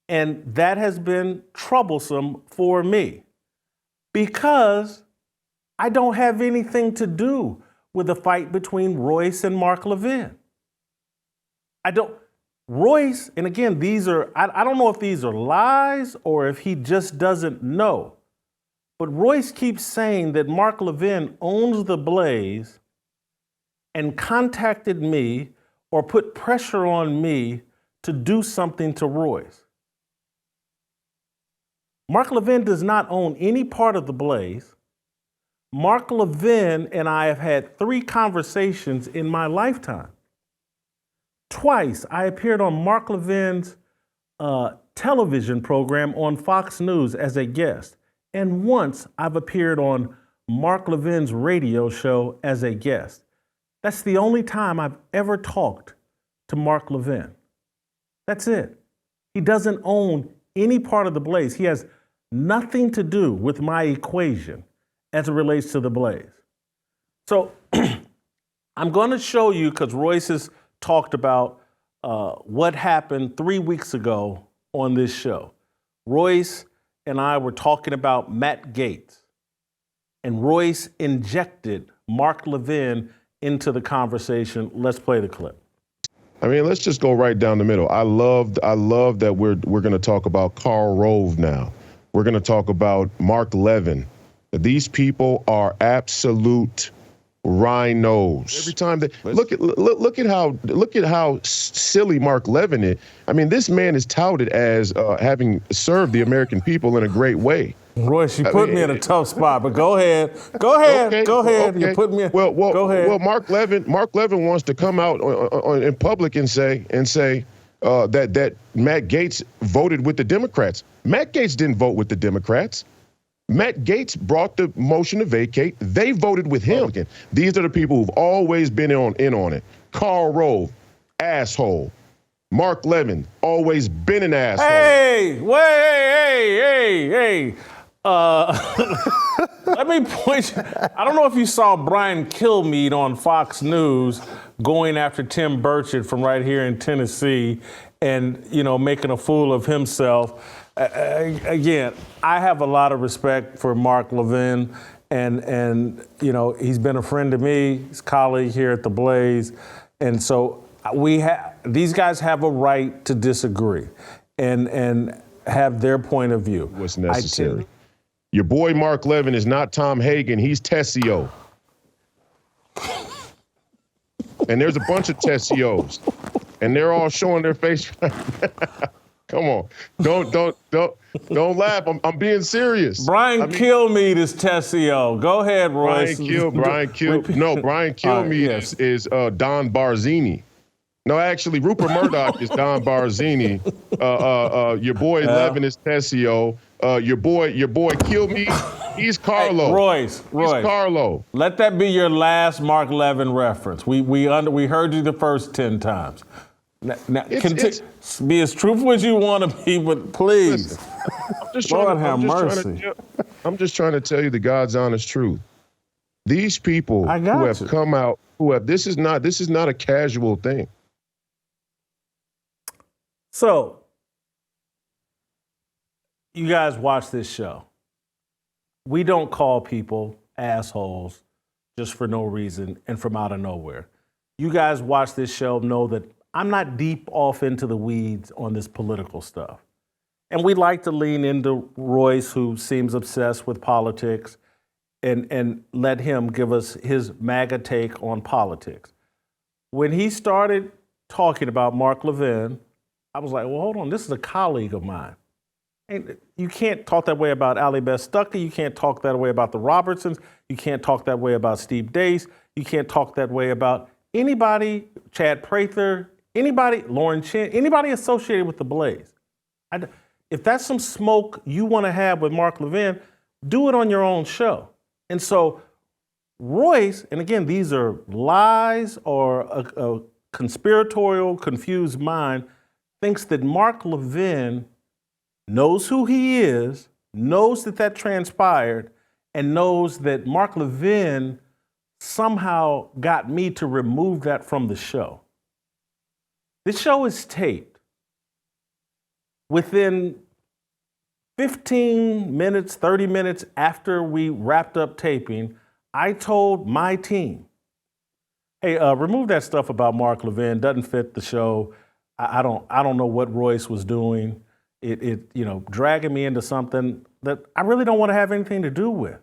And that has been troublesome for me because I don't have anything to do with the fight between Royce and Mark Levin. Royce, and again, I don't know if these are lies or if he just doesn't know, but Royce keeps saying that Mark Levin owns the Blaze and contacted me or put pressure on me to do something to Royce. Mark Levin does not own any part of the Blaze. Mark Levin and I have had 3 conversations in my lifetime. Twice I appeared on Mark Levin's television program on Fox News as a guest. And once I've appeared on Mark Levin's radio show as a guest. That's the only time I've ever talked to Mark Levin. That's it. He doesn't own any part of the Blaze. He has nothing to do with my equation as it relates to the Blaze. So I'm going to show you, because Royce has talked about what happened 3 weeks ago on this show. Royce and I were talking about Matt Gaetz, and Royce injected Mark Levin into the conversation. Let's play the clip. I mean, let's just go right down the middle. I love that we're going to talk about Karl Rove now. We're going to talk about Mark Levin. These people are absolute rhinos. Every time they look at how silly Mark Levin is. I mean, this man is touted as having served the American people in a great way. Royce, you put me in a tough spot, but go ahead. Okay. You put me. Well, go ahead. Well, Mark Levin wants to come out in public and say, that Matt Gaetz voted with the Democrats. Matt Gaetz didn't vote with the Democrats. Matt Gaetz brought the motion to vacate. They voted with him. These are the people who've always been in on it. Karl Rove, asshole. Mark Levin, always been an asshole. Hey, hey. Let me point you. I don't know if you saw Brian Kilmeade on Fox News going after Tim Burchett from right here in Tennessee and, making a fool of himself. Again, I have a lot of respect for Mark Levin and he's been a friend to me, his colleague here at the Blaze. And so these guys have a right to disagree and have their point of view. What's necessary. Your boy Mark Levin is not Tom Hagen. He's Tessio. And there's a bunch of Tessios. And they're all showing their face right now. Come on. Don't laugh. I'm being serious. Brian Kilmeade is Tessio. Go ahead, Royce. Brian Kilmeade is Don Barzini. No, actually, Rupert Murdoch is Don Barzini. Your boy Levin is Tessio. Your boy Kilmeade, he's Carlo. Hey, Royce. He's Carlo. Let that be your last Mark Levin reference. We heard you the first 10 times. Now be as truthful as you want to be, but please. Listen, I'm just trying to tell you the God's honest truth. These people who have come out, this is not a casual thing. So, you guys watch this show. We don't call people assholes just for no reason and from out of nowhere. You guys watch this show know that I'm not deep off into the weeds on this political stuff. And we like to lean into Royce, who seems obsessed with politics, and let him give us his MAGA take on politics. When he started talking about Mark Levin, I was like, well, hold on, this is a colleague of mine. And you can't talk that way about Ali Best Stuckey. You can't talk that way about the Robertsons. You can't talk that way about Steve Dace. You can't talk that way about anybody, Chad Prather, anybody, Lauren Chin, anybody associated with the Blaze. If that's some smoke you want to have with Mark Levin, do it on your own show. And so Royce, and again, these are lies or a conspiratorial, confused mind, thinks that Mark Levin knows who he is, knows that transpired, and knows that Mark Levin somehow got me to remove that from the show. This show is taped. Within 15 minutes, 30 minutes after we wrapped up taping, I told my team, hey, remove that stuff about Mark Levin, doesn't fit the show. I don't know what Royce was doing. It dragging me into something that I really don't want to have anything to do with.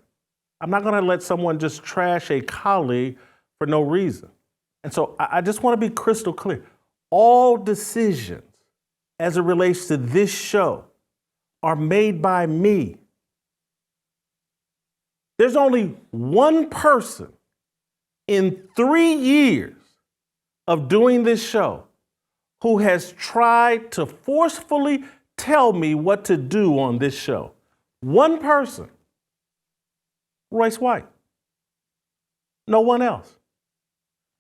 I'm not going to let someone just trash a colleague for no reason. And so I just want to be crystal clear. All decisions as it relates to this show are made by me. There's only one person in 3 years of doing this show who has tried to forcefully tell me what to do on this show. One person. Royce White. No one else.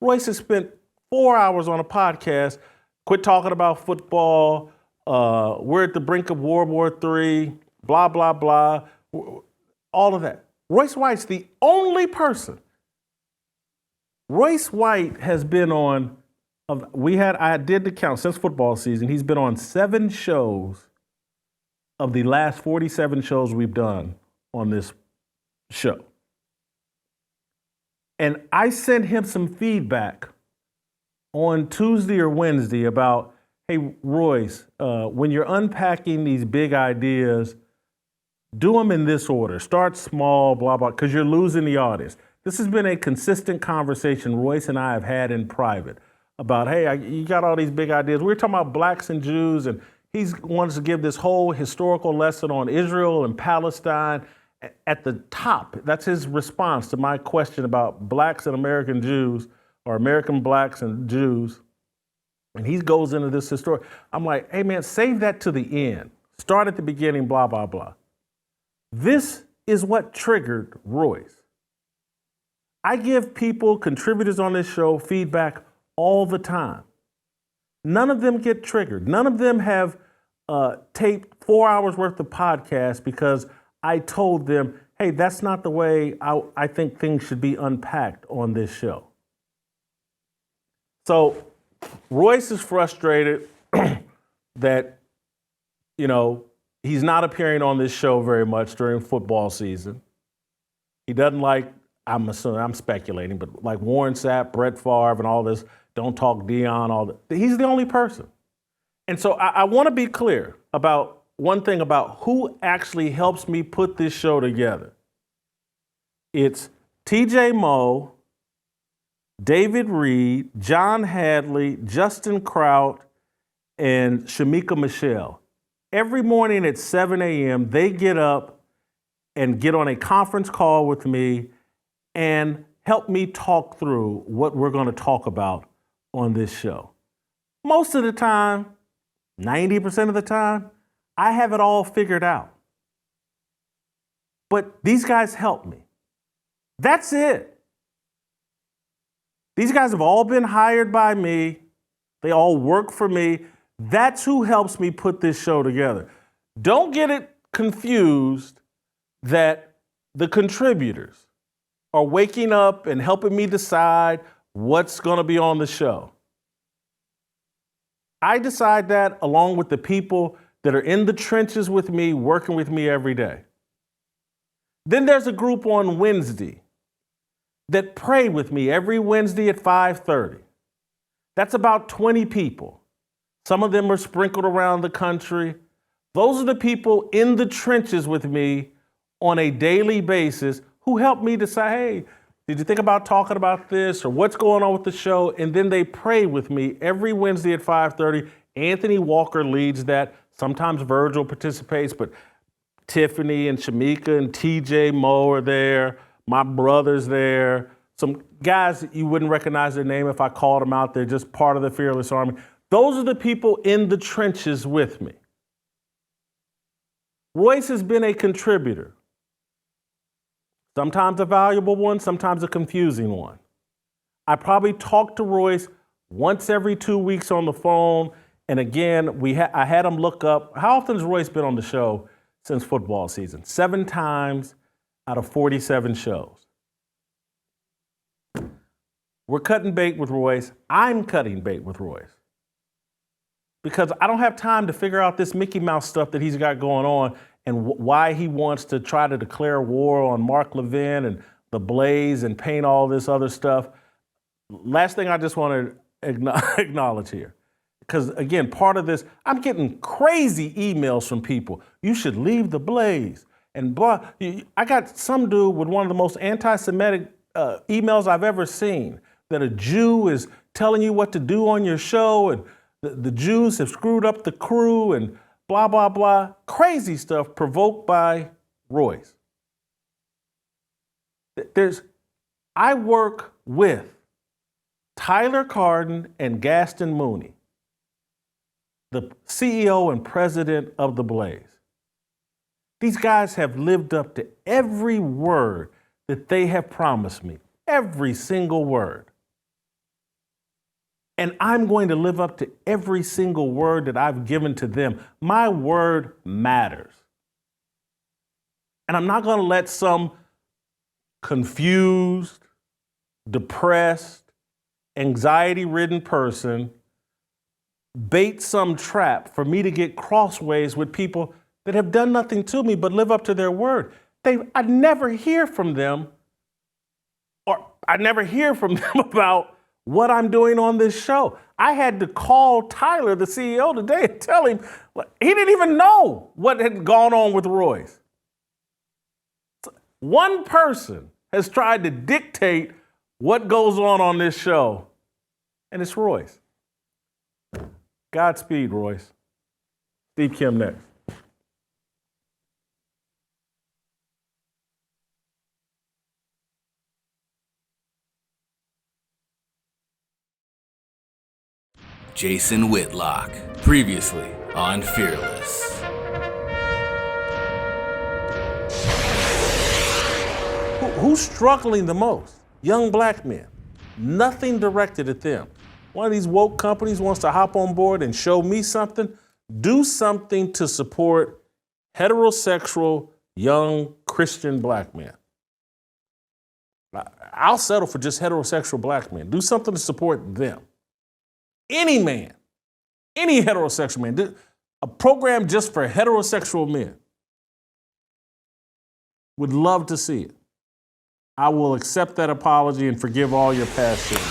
Royce has spent 4 hours on a podcast, quit talking about football, we're at the brink of World War III, blah, blah, blah, all of that. Royce White's the only person. Royce White has been on, I did the count since football season, he's been on 7 shows of the last 47 shows we've done on this show. And I sent him some feedback on Tuesday or Wednesday about, hey, Royce, when you're unpacking these big ideas, do them in this order. Start small, blah, blah, because you're losing the audience. This has been a consistent conversation Royce and I have had in private about, hey, you got all these big ideas. We were talking about blacks and Jews, and he wants to give this whole historical lesson on Israel and Palestine. At the top, that's his response to my question about blacks and American Jews, or American blacks and Jews. And he goes into this story. I'm like, hey man, save that to the end. Start at the beginning, blah, blah, blah. This is what triggered Royce. I give people, contributors on this show, feedback all the time. None of them get triggered. None of them have taped 4 hours worth of podcasts because I told them, hey, that's not the way I think things should be unpacked on this show. So Royce is frustrated that, he's not appearing on this show very much during football season. He doesn't like, I'm assuming, I'm speculating, but like Warren Sapp, Brett Favre, and all this, don't talk Deion, all that. He's the only person. And so I want to be clear about one thing about who actually helps me put this show together. It's TJ Moe, David Reed, John Hadley, Justin Kraut, and Shamika Michelle. Every morning at 7 a.m., they get up and get on a conference call with me and help me talk through what we're going to talk about on this show. Most of the time, 90% of the time, I have it all figured out. But these guys help me. That's it. These guys have all been hired by me. They all work for me. That's who helps me put this show together. Don't get it confused that the contributors are waking up and helping me decide what's going to be on the show. I decide that along with the people that are in the trenches with me, working with me every day. Then there's a group on Wednesday that pray with me every Wednesday at 5:30. That's about 20 people. Some of them are sprinkled around the country. Those are the people in the trenches with me on a daily basis who help me decide, hey, did you think about talking about this or what's going on with the show? And then they pray with me every Wednesday at 5:30. Anthony Walker leads that. Sometimes Virgil participates, but Tiffany and Shamika and TJ Moe are there. My brother's there. Some guys that you wouldn't recognize their name if I called them out. They're just part of the Fearless Army. Those are the people in the trenches with me. Royce has been a contributor. Sometimes a valuable one, sometimes a confusing one. I probably talk to Royce once every 2 weeks on the phone. And again, I had him look up, how often has Royce been on the show since football season? 7 times out of 47 shows. We're cutting bait with Royce. I'm cutting bait with Royce. Because I don't have time to figure out this Mickey Mouse stuff that he's got going on and why he wants to try to declare war on Mark Levin and the Blaze and paint all this other stuff. Last thing I just want to acknowledge here. Because again, part of this, I'm getting crazy emails from people. You should leave the Blaze and blah. I got some dude with one of the most anti-Semitic emails I've ever seen, that a Jew is telling you what to do on your show and the Jews have screwed up the crew and blah, blah, blah. Crazy stuff provoked by Royce. I work with Tyler Carden and Gaston Mooney, the CEO and president of the Blaze. These guys have lived up to every word that they have promised me, every single word. And I'm going to live up to every single word that I've given to them. My word matters. And I'm not going to let some confused, depressed, anxiety-ridden person bait some trap for me to get crossways with people that have done nothing to me but live up to their word. I never hear from them, or I never hear from them about what I'm doing on this show. I had to call Tyler, the CEO, today and tell him he didn't even know what had gone on with Royce. One person has tried to dictate what goes on this show, and it's Royce. Godspeed, Royce. Steve Kim next. Jason Whitlock. Previously on Fearless. Who's struggling the most? Young black men. Nothing directed at them. One of these woke companies wants to hop on board and show me something. Do something to support heterosexual, young Christian black men. I'll settle for just heterosexual black men. Do something to support them. Any man, any heterosexual man, a program just for heterosexual men. Would love to see it. I will accept that apology and forgive all your past sins.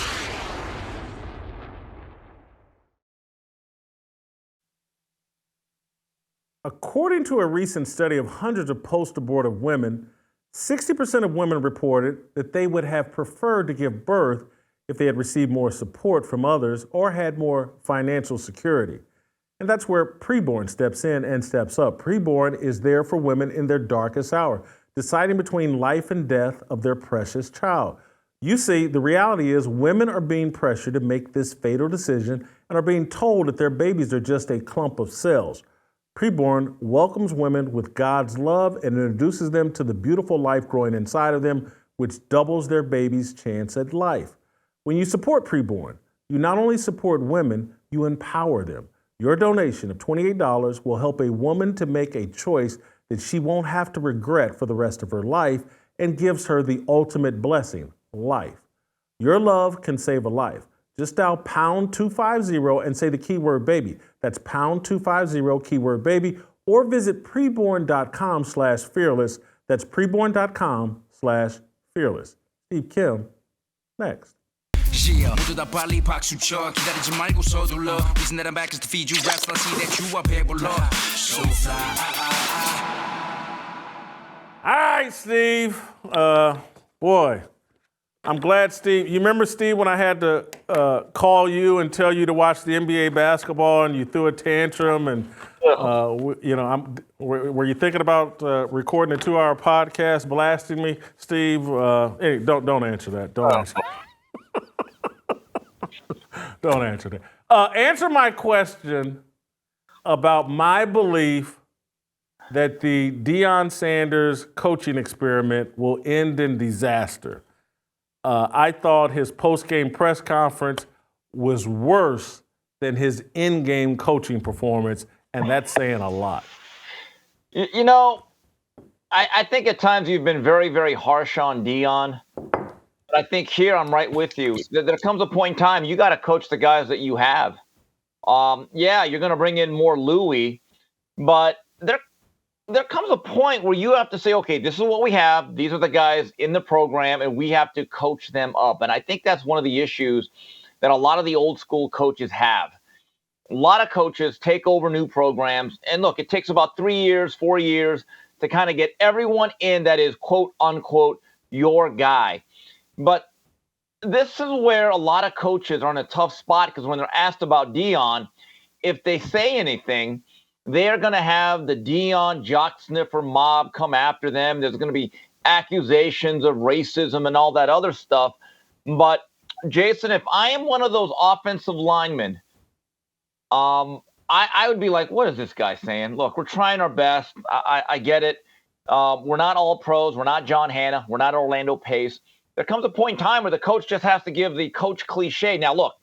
According to a recent study of hundreds of post-abortive women, 60% of women reported that they would have preferred to give birth if they had received more support from others or had more financial security. And that's where preborn steps in and steps up. Preborn is there for women in their darkest hour, deciding between life and death of their precious child. You see, the reality is women are being pressured to make this fatal decision and are being told that their babies are just a clump of cells. Preborn welcomes women with God's love and introduces them to the beautiful life growing inside of them, which doubles their baby's chance at life. When you support Preborn, you not only support women, you empower them. Your donation of $28 will help a woman to make a choice that she won't have to regret for the rest of her life and gives her the ultimate blessing, life. Your love can save a life. Just dial pound 250 and say the keyword baby. That's pound 250 keyword baby, or visit preborn.com/fearless. That's preborn.com/fearless. Steve Kim, next. Yeah, 모두 다 빨리 박수 쳐 기다리지 말고 서둘러 Reason that I'm back is to feed you raps I see that you are 배불러 So fly All right, Steve. Boy, I'm glad, Steve. You remember, Steve, when I had to call you and tell you to watch the NBA basketball and you threw a tantrum and, were you thinking about recording a 2-hour podcast, blasting me, Steve? Hey, don't answer that. Don't answer that. Don't answer that. Answer my question about my belief that the Deion Sanders coaching experiment will end in disaster. I thought his post-game press conference was worse than his in-game coaching performance, and that's saying a lot. You know, I think at times you've been very, very harsh on Deion. But I think here I'm right with you. There comes a point in time you got to coach the guys that you have. Yeah, you're going to bring in more Louis, but there comes a point where you have to say, okay, this is what we have. These are the guys in the program, and we have to coach them up. And I think that's one of the issues that a lot of the old school coaches have. A lot of coaches take over new programs, and look, it takes about 3 years, 4 years to kind of get everyone in that is, quote, unquote, your guy. But this is where a lot of coaches are in a tough spot because when they're asked about Deion, if they say anything, they're going to have the Deion jock sniffer mob come after them. There's going to be accusations of racism and all that other stuff. But, Jason, if I am one of those offensive linemen, I would be like, what is this guy saying? Look, we're trying our best. I get it. We're not all pros. We're not John Hanna. We're not Orlando Pace. There comes a point in time where the coach just has to give the coach cliche. Now, look,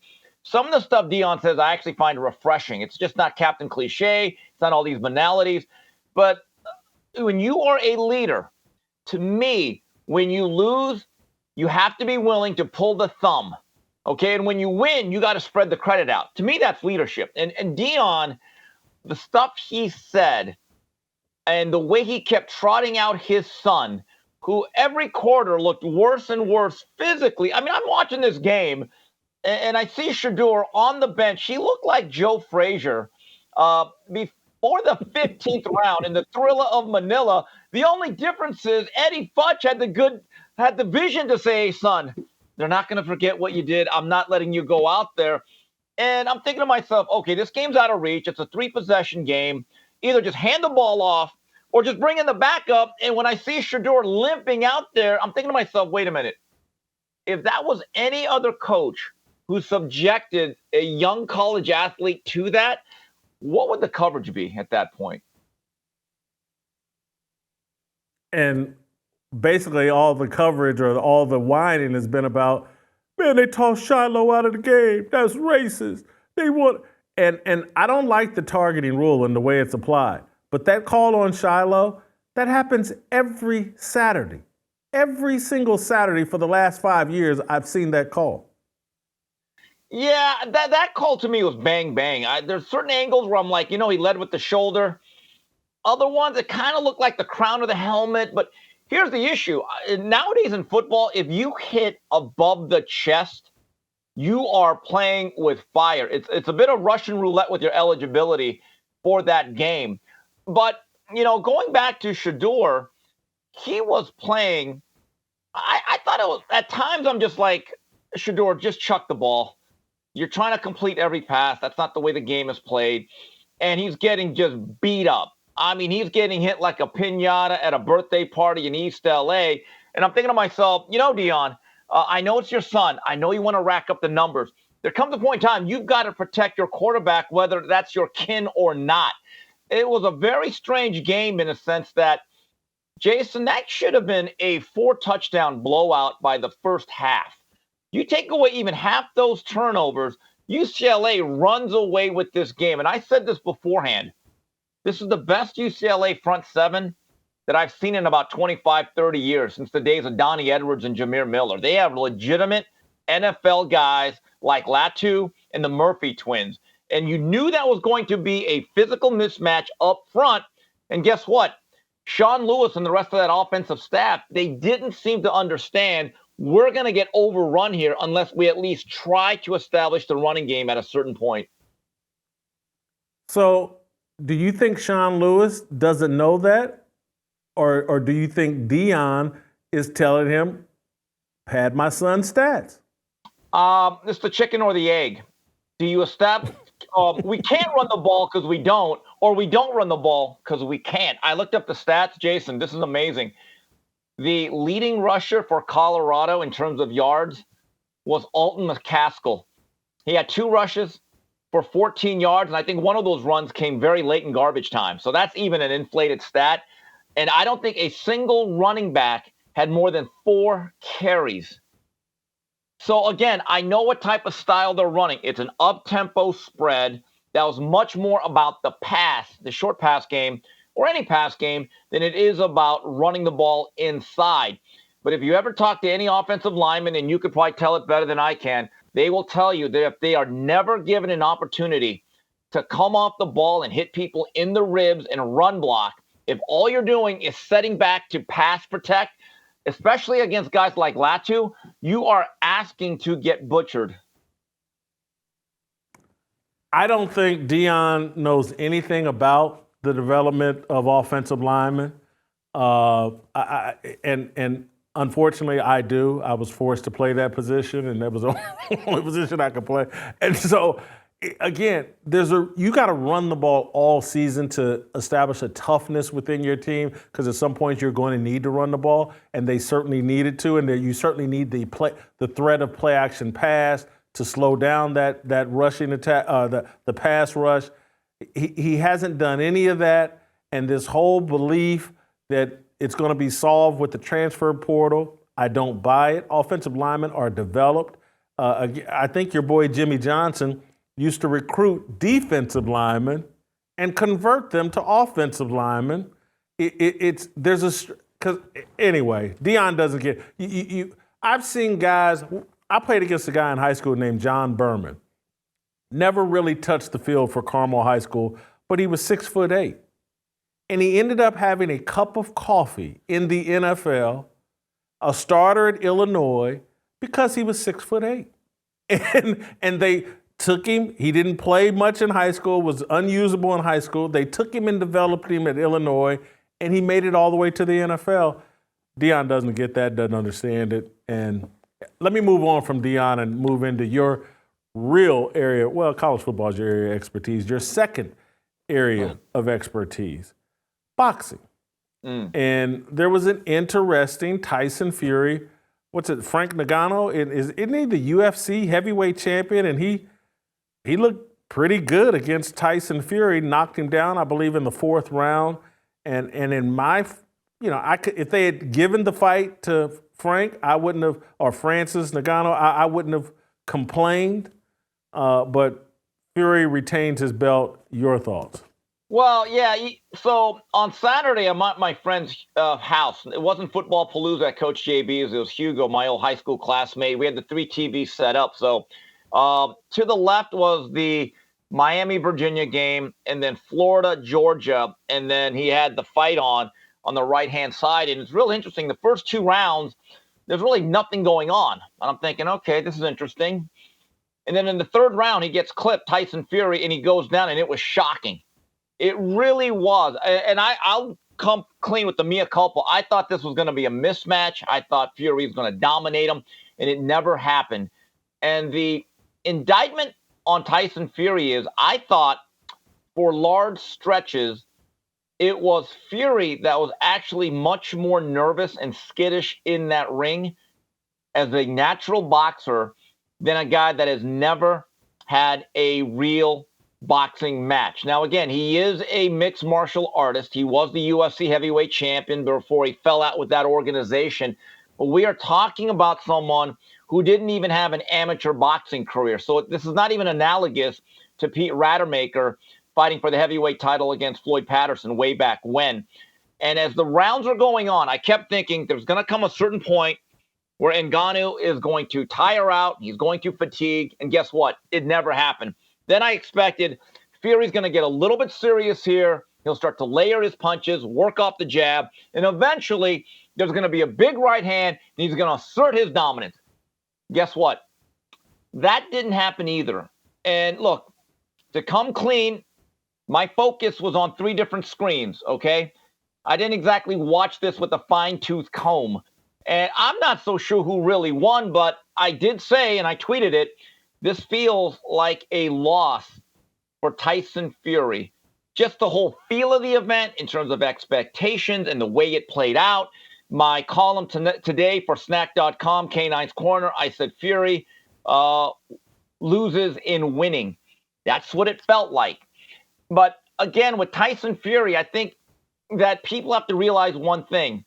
some of the stuff Deion says I actually find refreshing. It's just not Captain Cliche. It's not all these banalities. But when you are a leader, to me, when you lose, you have to be willing to pull the thumb. Okay, and when you win, you got to spread the credit out. To me, that's leadership. And Deion, the stuff he said and the way he kept trotting out his son, who every quarter looked worse and worse physically. I mean, I'm watching this game, and I see Shedeur on the bench. He looked like Joe Frazier before the 15th round in the Thriller of Manila. The only difference is Eddie Futch had the vision to say, hey, son, they're not going to forget what you did. I'm not letting you go out there. And I'm thinking to myself, okay, this game's out of reach. It's a 3-possession game. Either just hand the ball off or just bring in the backup. And when I see Shedeur limping out there, I'm thinking to myself, wait a minute. If that was any other coach who subjected a young college athlete to that, what would the coverage be at that point? And basically all the coverage or all the whining has been about, man, they tossed Shiloh out of the game. That's racist. They want, and I don't like the targeting rule and the way it's applied. But that call on Shiloh, that happens every Saturday. Every single Saturday for the last 5 years, I've seen that call. Yeah, that call to me was bang, bang. There's certain angles where I'm like, he led with the shoulder. Other ones, it kind of looked like the crown of the helmet. But here's the issue. Nowadays in football, if you hit above the chest, you are playing with fire. It's a bit of Russian roulette with your eligibility for that game. But, going back to Shedeur, he was playing. I thought it was, at times I'm just like, Shedeur, just chuck the ball. You're trying to complete every pass. That's not the way the game is played. And he's getting just beat up. I mean, he's getting hit like a piñata at a birthday party in East LA. And I'm thinking to myself, Deion, I know it's your son. I know you want to rack up the numbers. There comes a point in time you've got to protect your quarterback, whether that's your kin or not. It was a very strange game in a sense that, Jason, that should have been a 4-touchdown blowout by the first half. You take away even half those turnovers, UCLA runs away with this game. And I said this beforehand. This is the best UCLA front seven that I've seen in about 25, 30 years, since the days of Donnie Edwards and Jameer Miller. They have legitimate NFL guys like Latu and the Murphy twins. And you knew that was going to be a physical mismatch up front. And guess what? Sean Lewis and the rest of that offensive staff, they didn't seem to understand we're going to get overrun here unless we at least try to establish the running game at a certain point. So do you think Sean Lewis doesn't know that? Or do you think Deion is telling him, pad my son's stats? It's the chicken or the egg. Do you establish? We can't run the ball because we don't, or we don't run the ball because we can't. I looked up the stats, Jason. This is amazing. The leading rusher for Colorado in terms of yards was Alton McCaskill. He had 2 rushes for 14 yards, and I think one of those runs came very late in garbage time. So that's even an inflated stat. And I don't think a single running back had more than 4 carries. So again, I know what type of style they're running. It's an up-tempo spread that was much more about the pass, the short pass game, or any pass game, than it is about running the ball inside. But if you ever talk to any offensive lineman, and you could probably tell it better than I can, they will tell you that if they are never given an opportunity to come off the ball and hit people in the ribs and run block, if all you're doing is setting back to pass protect, especially against guys like Latu, you are asking to get butchered. I don't think Deion knows anything about the development of offensive linemen. And unfortunately, I do. I was forced to play that position, and that was the only position I could play. And so, again, you got to run the ball all season to establish a toughness within your team, because at some point you're going to need to run the ball, and they certainly needed to, and you certainly need the threat of play action pass to slow down that rushing attack, the pass rush. He hasn't done any of that, and this whole belief that it's going to be solved with the transfer portal, I don't buy it. Offensive linemen are developed. I think your boy Jimmy Johnson used to recruit defensive linemen and convert them to offensive linemen. Anyway, Deion doesn't get you. I've seen guys. I played against a guy in high school named John Berman. Never really touched the field for Carmel High School, but he was 6'8". And he ended up having a cup of coffee in the NFL, a starter at Illinois, because he was 6'8". And they took him. He didn't play much in high school, was unusable in high school. They took him and developed him at Illinois, and he made it all the way to the NFL. Deion doesn't get that, doesn't understand it. And let me move on from Deion and move into your real area. Well, college football is your area of expertise. Your second area of expertise, boxing. And there was an interesting Tyson Fury what's it, Frank Ngannou? Isn't he the UFC heavyweight champion? And he looked pretty good against Tyson Fury, knocked him down, I believe, in the 4th round. And in my, if they had given the fight to Frank, I wouldn't have, or Francis Ngannou, I wouldn't have complained. But Fury retains his belt. Your thoughts? Well, yeah. So on Saturday, I'm at my friend's house. It wasn't Football Palooza at Coach JB's. It was Hugo, my old high school classmate. We had the 3 TVs set up. So to the left was the Miami, Virginia game, and then Florida, Georgia, and then he had the fight on the right-hand side. And it's really interesting. The first 2 rounds, there's really nothing going on. And I'm thinking, okay, this is interesting. And then in the 3rd round, he gets clipped, Tyson Fury, and he goes down, and it was shocking. It really was. And I'll come clean with the mea culpa. I thought this was going to be a mismatch. I thought Fury was going to dominate him, and it never happened. And the indictment on Tyson Fury is, I thought for large stretches, it was Fury that was actually much more nervous and skittish in that ring as a natural boxer than a guy that has never had a real boxing match. Now, again, he is a mixed martial artist. He was the UFC heavyweight champion before he fell out with that organization. But we are talking about someone who didn't even have an amateur boxing career. So this is not even analogous to Pete Rademacher fighting for the heavyweight title against Floyd Patterson way back when. And as the rounds are going on, I kept thinking there's going to come a certain point where Ngannou is going to tire out, he's going to fatigue, and guess what? It never happened. Then I expected Fury's going to get a little bit serious here. He'll start to layer his punches, work off the jab, and eventually there's going to be a big right hand, and he's going to assert his dominance. Guess what? That didn't happen either. And look, to come clean, my focus was on 3 different screens, okay? I didn't exactly watch this with a fine-tooth comb. And I'm not so sure who really won, but I did say, and I tweeted it, this feels like a loss for Tyson Fury. Just the whole feel of the event in terms of expectations and the way it played out. My column today for snack.com, K9's Corner, I said Fury loses in winning. That's what it felt like. But again, with Tyson Fury, I think that people have to realize one thing.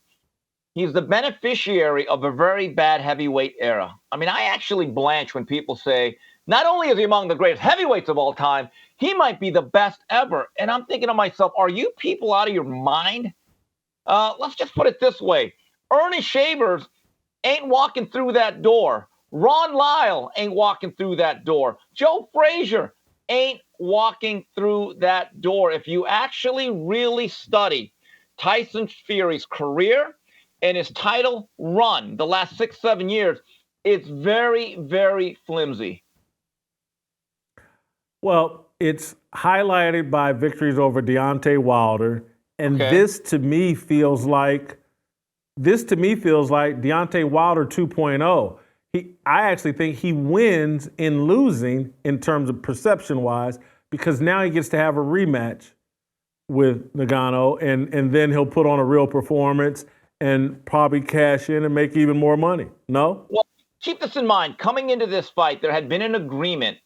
He's the beneficiary of a very bad heavyweight era. I mean, I actually blanch when people say, not only is he among the greatest heavyweights of all time, he might be the best ever. And I'm thinking to myself, are you people out of your mind? Let's just put it this way. Ernie Shavers ain't walking through that door. Ron Lyle ain't walking through that door. Joe Frazier ain't walking through that door. If you actually really study Tyson Fury's career and his title run the last 6-7 years, it's very, very flimsy. Well, it's highlighted by victories over Deontay Wilder, and this to me feels like Deontay Wilder 2.0. I actually think he wins in losing in terms of perception-wise, because now he gets to have a rematch with Ngannou, and then he'll put on a real performance and probably cash in and make even more money. No? Well, keep this in mind. Coming into this fight, there had been an agreement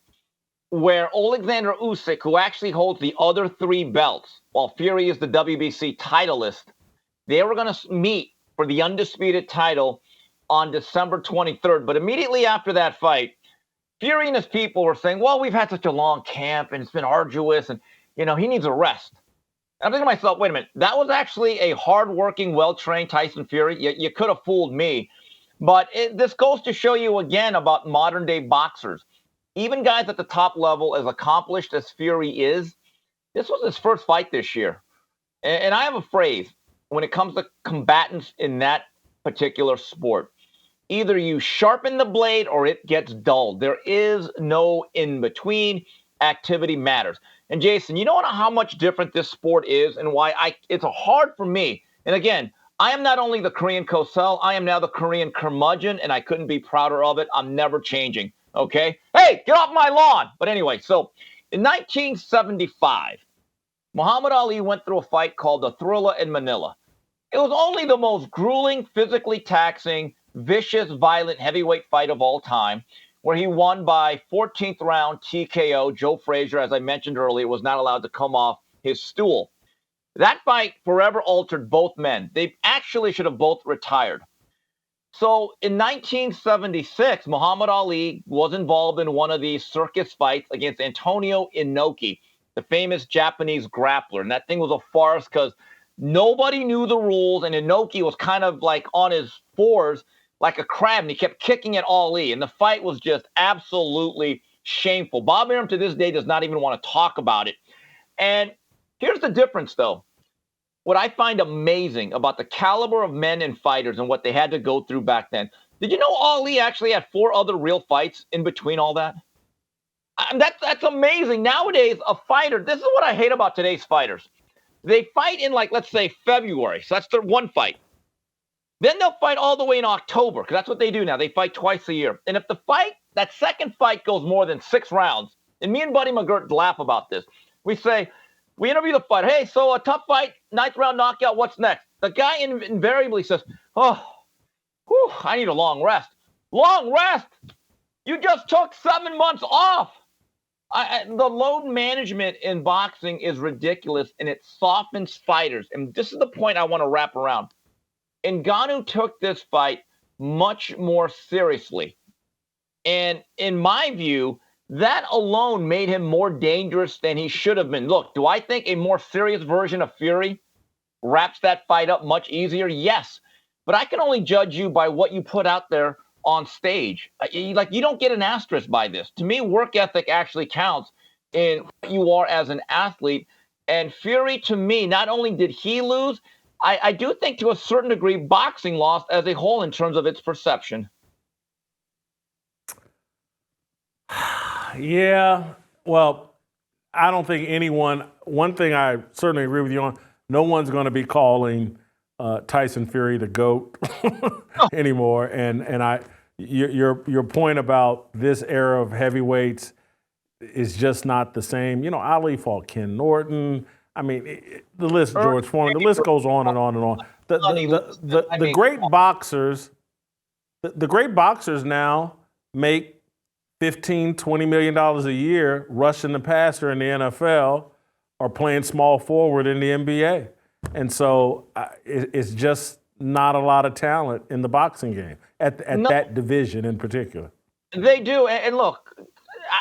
where Alexander Usyk, who actually holds the other 3 belts, while Fury is the WBC titleist, they were going to meet for the undisputed title on December 23rd. But immediately after that fight, Fury and his people were saying, well, we've had such a long camp and it's been arduous and, he needs a rest. And I'm thinking to myself, wait a minute, that was actually a hardworking, well-trained Tyson Fury. You could have fooled me. But this goes to show you again about modern-day boxers. Even guys at the top level, as accomplished as Fury is, this was his first fight this year. And I have a phrase when it comes to combatants in that particular sport. Either you sharpen the blade or it gets dulled. There is no in-between. Activity matters. And Jason, you know how much different this sport is and why it's hard for me. And again, I am not only the Korean Cosell, I am now the Korean curmudgeon, and I couldn't be prouder of it. I'm never changing. Okay? Hey, get off my lawn. But anyway, so in 1975, Muhammad Ali went through a fight called the Thrilla in Manila. It was only the most grueling, physically taxing, vicious, violent heavyweight fight of all time, where he won by 14th round TKO. Joe Frazier, as I mentioned earlier, was not allowed to come off his stool. That fight forever altered both men. They actually should have both retired. So in 1976, Muhammad Ali was involved in one of these circus fights against Antonio Inoki, the famous Japanese grappler. And that thing was a farce because nobody knew the rules, and Inoki was kind of like on his fours like a crab, and he kept kicking at Ali. And the fight was just absolutely shameful. Bob Arum to this day does not even want to talk about it. And here's the difference, though. What I find amazing about the caliber of men and fighters and what they had to go through back then. Did you know Ali actually had 4 other real fights in between all that? That's amazing. Nowadays, a fighter, this is what I hate about today's fighters. They fight in, like, let's say February. So that's their one fight. Then they'll fight all the way in October, because that's what they do now. They fight twice a year. And if that second fight goes more than 6 rounds, and me and Buddy McGirt laugh about this, we interview the fighter. Hey, so a tough fight, 9th round knockout, what's next? The guy invariably says, I need a long rest. Long rest? You just took 7 months off. The load management in boxing is ridiculous, and it softens fighters. And this is the point I want to wrap around. Ngannou took this fight much more seriously. And in my view, that alone made him more dangerous than he should have been. Look, do I think a more serious version of Fury wraps that fight up much easier? Yes. But I can only judge you by what you put out there on stage. You don't get an asterisk by this. To me, work ethic actually counts in what you are as an athlete. And Fury, to me, not only did he lose, I do think to a certain degree boxing lost as a whole in terms of its perception. Yeah, well, I don't think one thing I certainly agree with you on, no one's going to be calling Tyson Fury the GOAT anymore. And your point about this era of heavyweights is just not the same. You know, Ali fought Ken Norton. I mean, the list, George Foreman, the list goes on and on and on. The great boxers now make $15, $20 million a year rushing the passer in the NFL or playing small forward in the NBA. And so it's just not a lot of talent in the boxing game at that division in particular. They do. And look,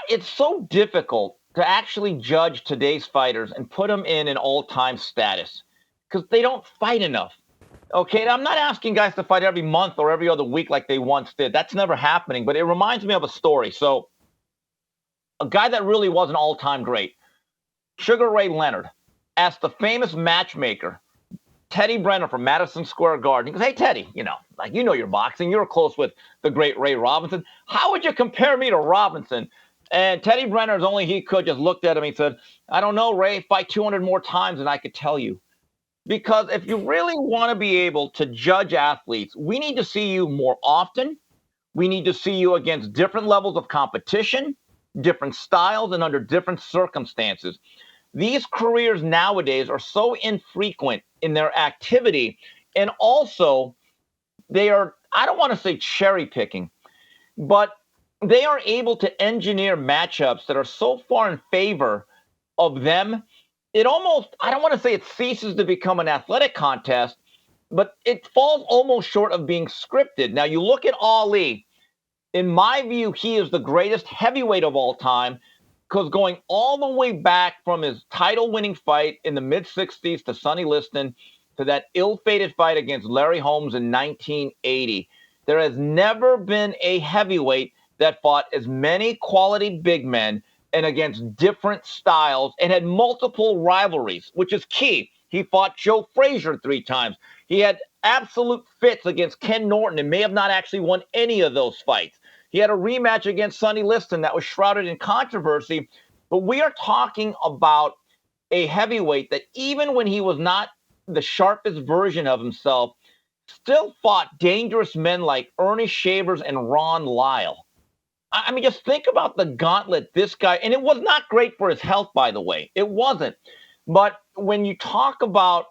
it's so difficult to actually judge today's fighters and put them in an all-time status because they don't fight enough. Okay, and I'm not asking guys to fight every month or every other week like they once did. That's never happening, but it reminds me of a story. So a guy that really was an all-time great, Sugar Ray Leonard, asked the famous matchmaker, Teddy Brenner from Madison Square Garden. He goes, hey, Teddy, you know your boxing. You're close with the great Ray Robinson. How would you compare me to Robinson? And Teddy Brenner, as only he could, just looked at him and said, I don't know, Ray, fight 200 more times and I could tell you. Because if you really want to be able to judge athletes, we need to see you more often. We need to see you against different levels of competition, different styles, and under different circumstances. These careers nowadays are so infrequent in their activity. And also, they are, I don't want to say cherry picking, but they are able to engineer matchups that are so far in favor of them. It almost, I don't want to say it ceases to become an athletic contest, but it falls almost short of being scripted. Now, you look at Ali. In my view, he is the greatest heavyweight of all time because going all the way back from his title-winning fight in the mid-'60s to Sonny Liston to that ill-fated fight against Larry Holmes in 1980, there has never been a heavyweight that fought as many quality big men and against different styles and had multiple rivalries, which is key. He fought Joe Frazier 3 times. He had absolute fits against Ken Norton and may have not actually won any of those fights. He had a rematch against Sonny Liston that was shrouded in controversy. But we are talking about a heavyweight that even when he was not the sharpest version of himself, still fought dangerous men like Ernest Shavers and Ron Lyle. I mean, just think about the gauntlet this guy, and it was not great for his health, by the way. It wasn't. But when you talk about,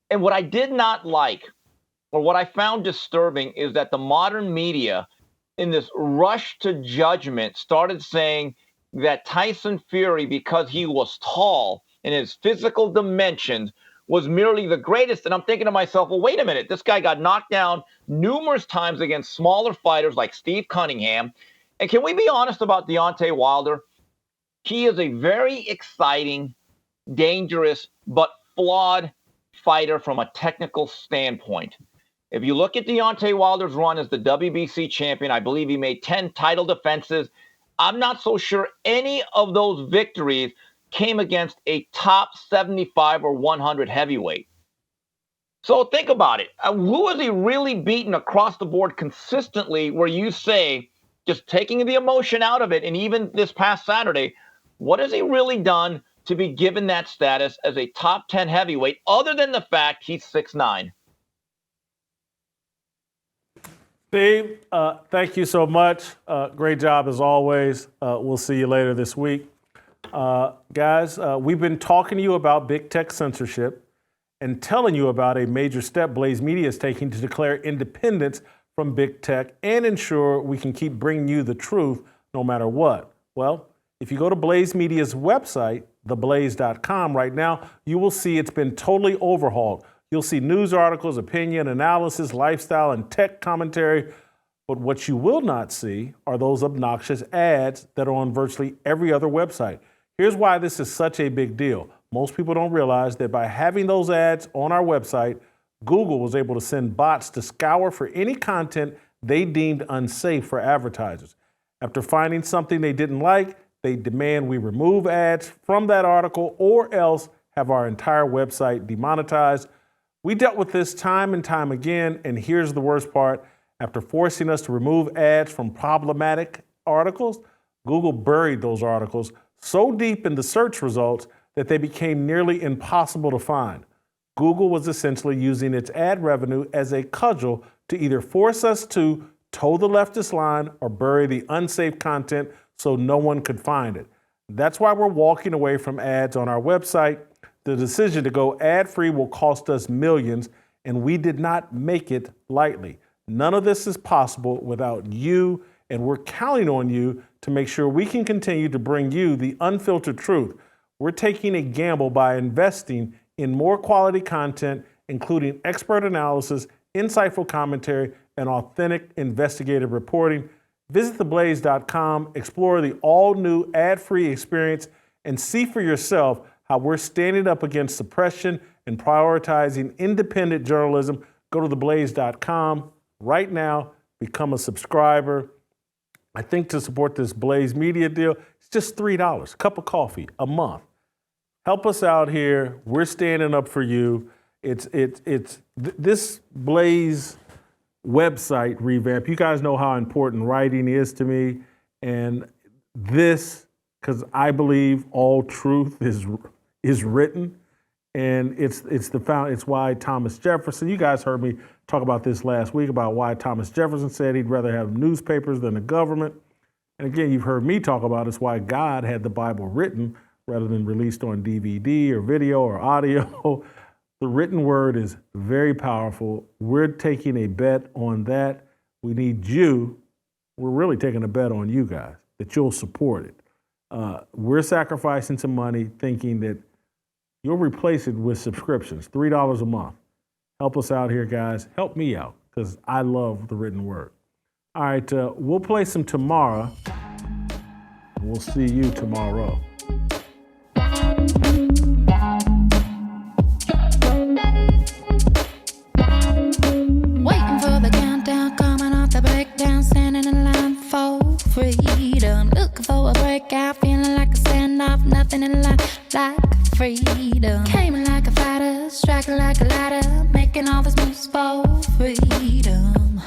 and what I did not like or what I found disturbing, is that the modern media, in this rush to judgment, started saying that Tyson Fury, because he was tall in his physical dimensions, was merely the greatest. And I'm thinking to myself, well, wait a minute. This guy got knocked down numerous times against smaller fighters like Steve Cunningham. And can we be honest about Deontay Wilder? He is a very exciting, dangerous, but flawed fighter from a technical standpoint. If you look at Deontay Wilder's run as the WBC champion, I believe he made 10 title defenses. I'm not so sure any of those victories came against a top 75 or 100 heavyweight. So think about it. Who has he really beaten across the board consistently where you say, just taking the emotion out of it, and even this past Saturday, what has he really done to be given that status as a top 10 heavyweight, other than the fact he's 6'9"? Steve, thank you so much. Great job as always. We'll see you later this week. Guys, we've been talking to you about big tech censorship and telling you about a major step Blaze Media is taking to declare independence from big tech and ensure we can keep bringing you the truth no matter what. Well, if you go to Blaze Media's website, theblaze.com right now, you will see it's been totally overhauled. You'll see news articles, opinion, analysis, lifestyle, and tech commentary. But what you will not see are those obnoxious ads that are on virtually every other website. Here's why this is such a big deal. Most people don't realize that by having those ads on our website, Google was able to send bots to scour for any content they deemed unsafe for advertisers. After finding something they didn't like, they demand we remove ads from that article or else have our entire website demonetized. We dealt with this time and time again, and here's the worst part. After forcing us to remove ads from problematic articles, Google buried those articles so deep in the search results that they became nearly impossible to find. Google was essentially using its ad revenue as a cudgel to either force us to toe the leftist line or bury the unsafe content so no one could find it. That's why we're walking away from ads on our website. The decision to go ad-free will cost us millions, and we did not make it lightly. None of this is possible without you, and we're counting on you to make sure we can continue to bring you the unfiltered truth. We're taking a gamble by investing in more quality content, including expert analysis, insightful commentary, and authentic investigative reporting. Visit theblaze.com, explore the all-new ad-free experience, and see for yourself how we're standing up against suppression and prioritizing independent journalism. Go to theblaze.com right now, become a subscriber. I think to support this Blaze Media deal, it's just $3, a cup of coffee a month. Help us out here. We're standing up for you. This Blaze website revamp. You guys know how important writing is to me, and this, because I believe all truth is written, and it's why Thomas Jefferson. You guys heard me talk about this last week about why Thomas Jefferson said he'd rather have newspapers than the government. And again, you've heard me talk about it's why God had the Bible written rather than released on DVD or video or audio. The written word is very powerful. We're taking a bet on that. We need you. We're really taking a bet on you guys, that you'll support it. We're sacrificing some money thinking that you'll replace it with subscriptions, $3 a month. Help us out here, guys. Help me out, because I love the written word. All right, we'll play some tomorrow. We'll see you tomorrow. Waiting for the countdown, coming off the breakdown, standing in line for freedom. Looking for a breakout, feeling like a standoff, nothing in life like freedom. Came in like a fighter, striking like a ladder, making all these moves for freedom.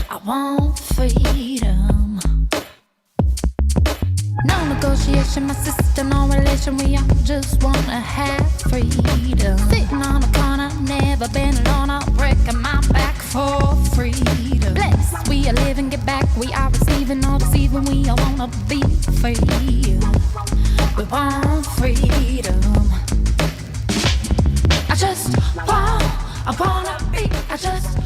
I want freedom. No negotiation, my sister, no relation. We all just wanna have freedom. Sitting on a corner, never been alone. I'm breaking my back for freedom. Blessed, we are living, get back. We are receiving, no deceiving. We all wanna be free. We want freedom. I wanna be, I just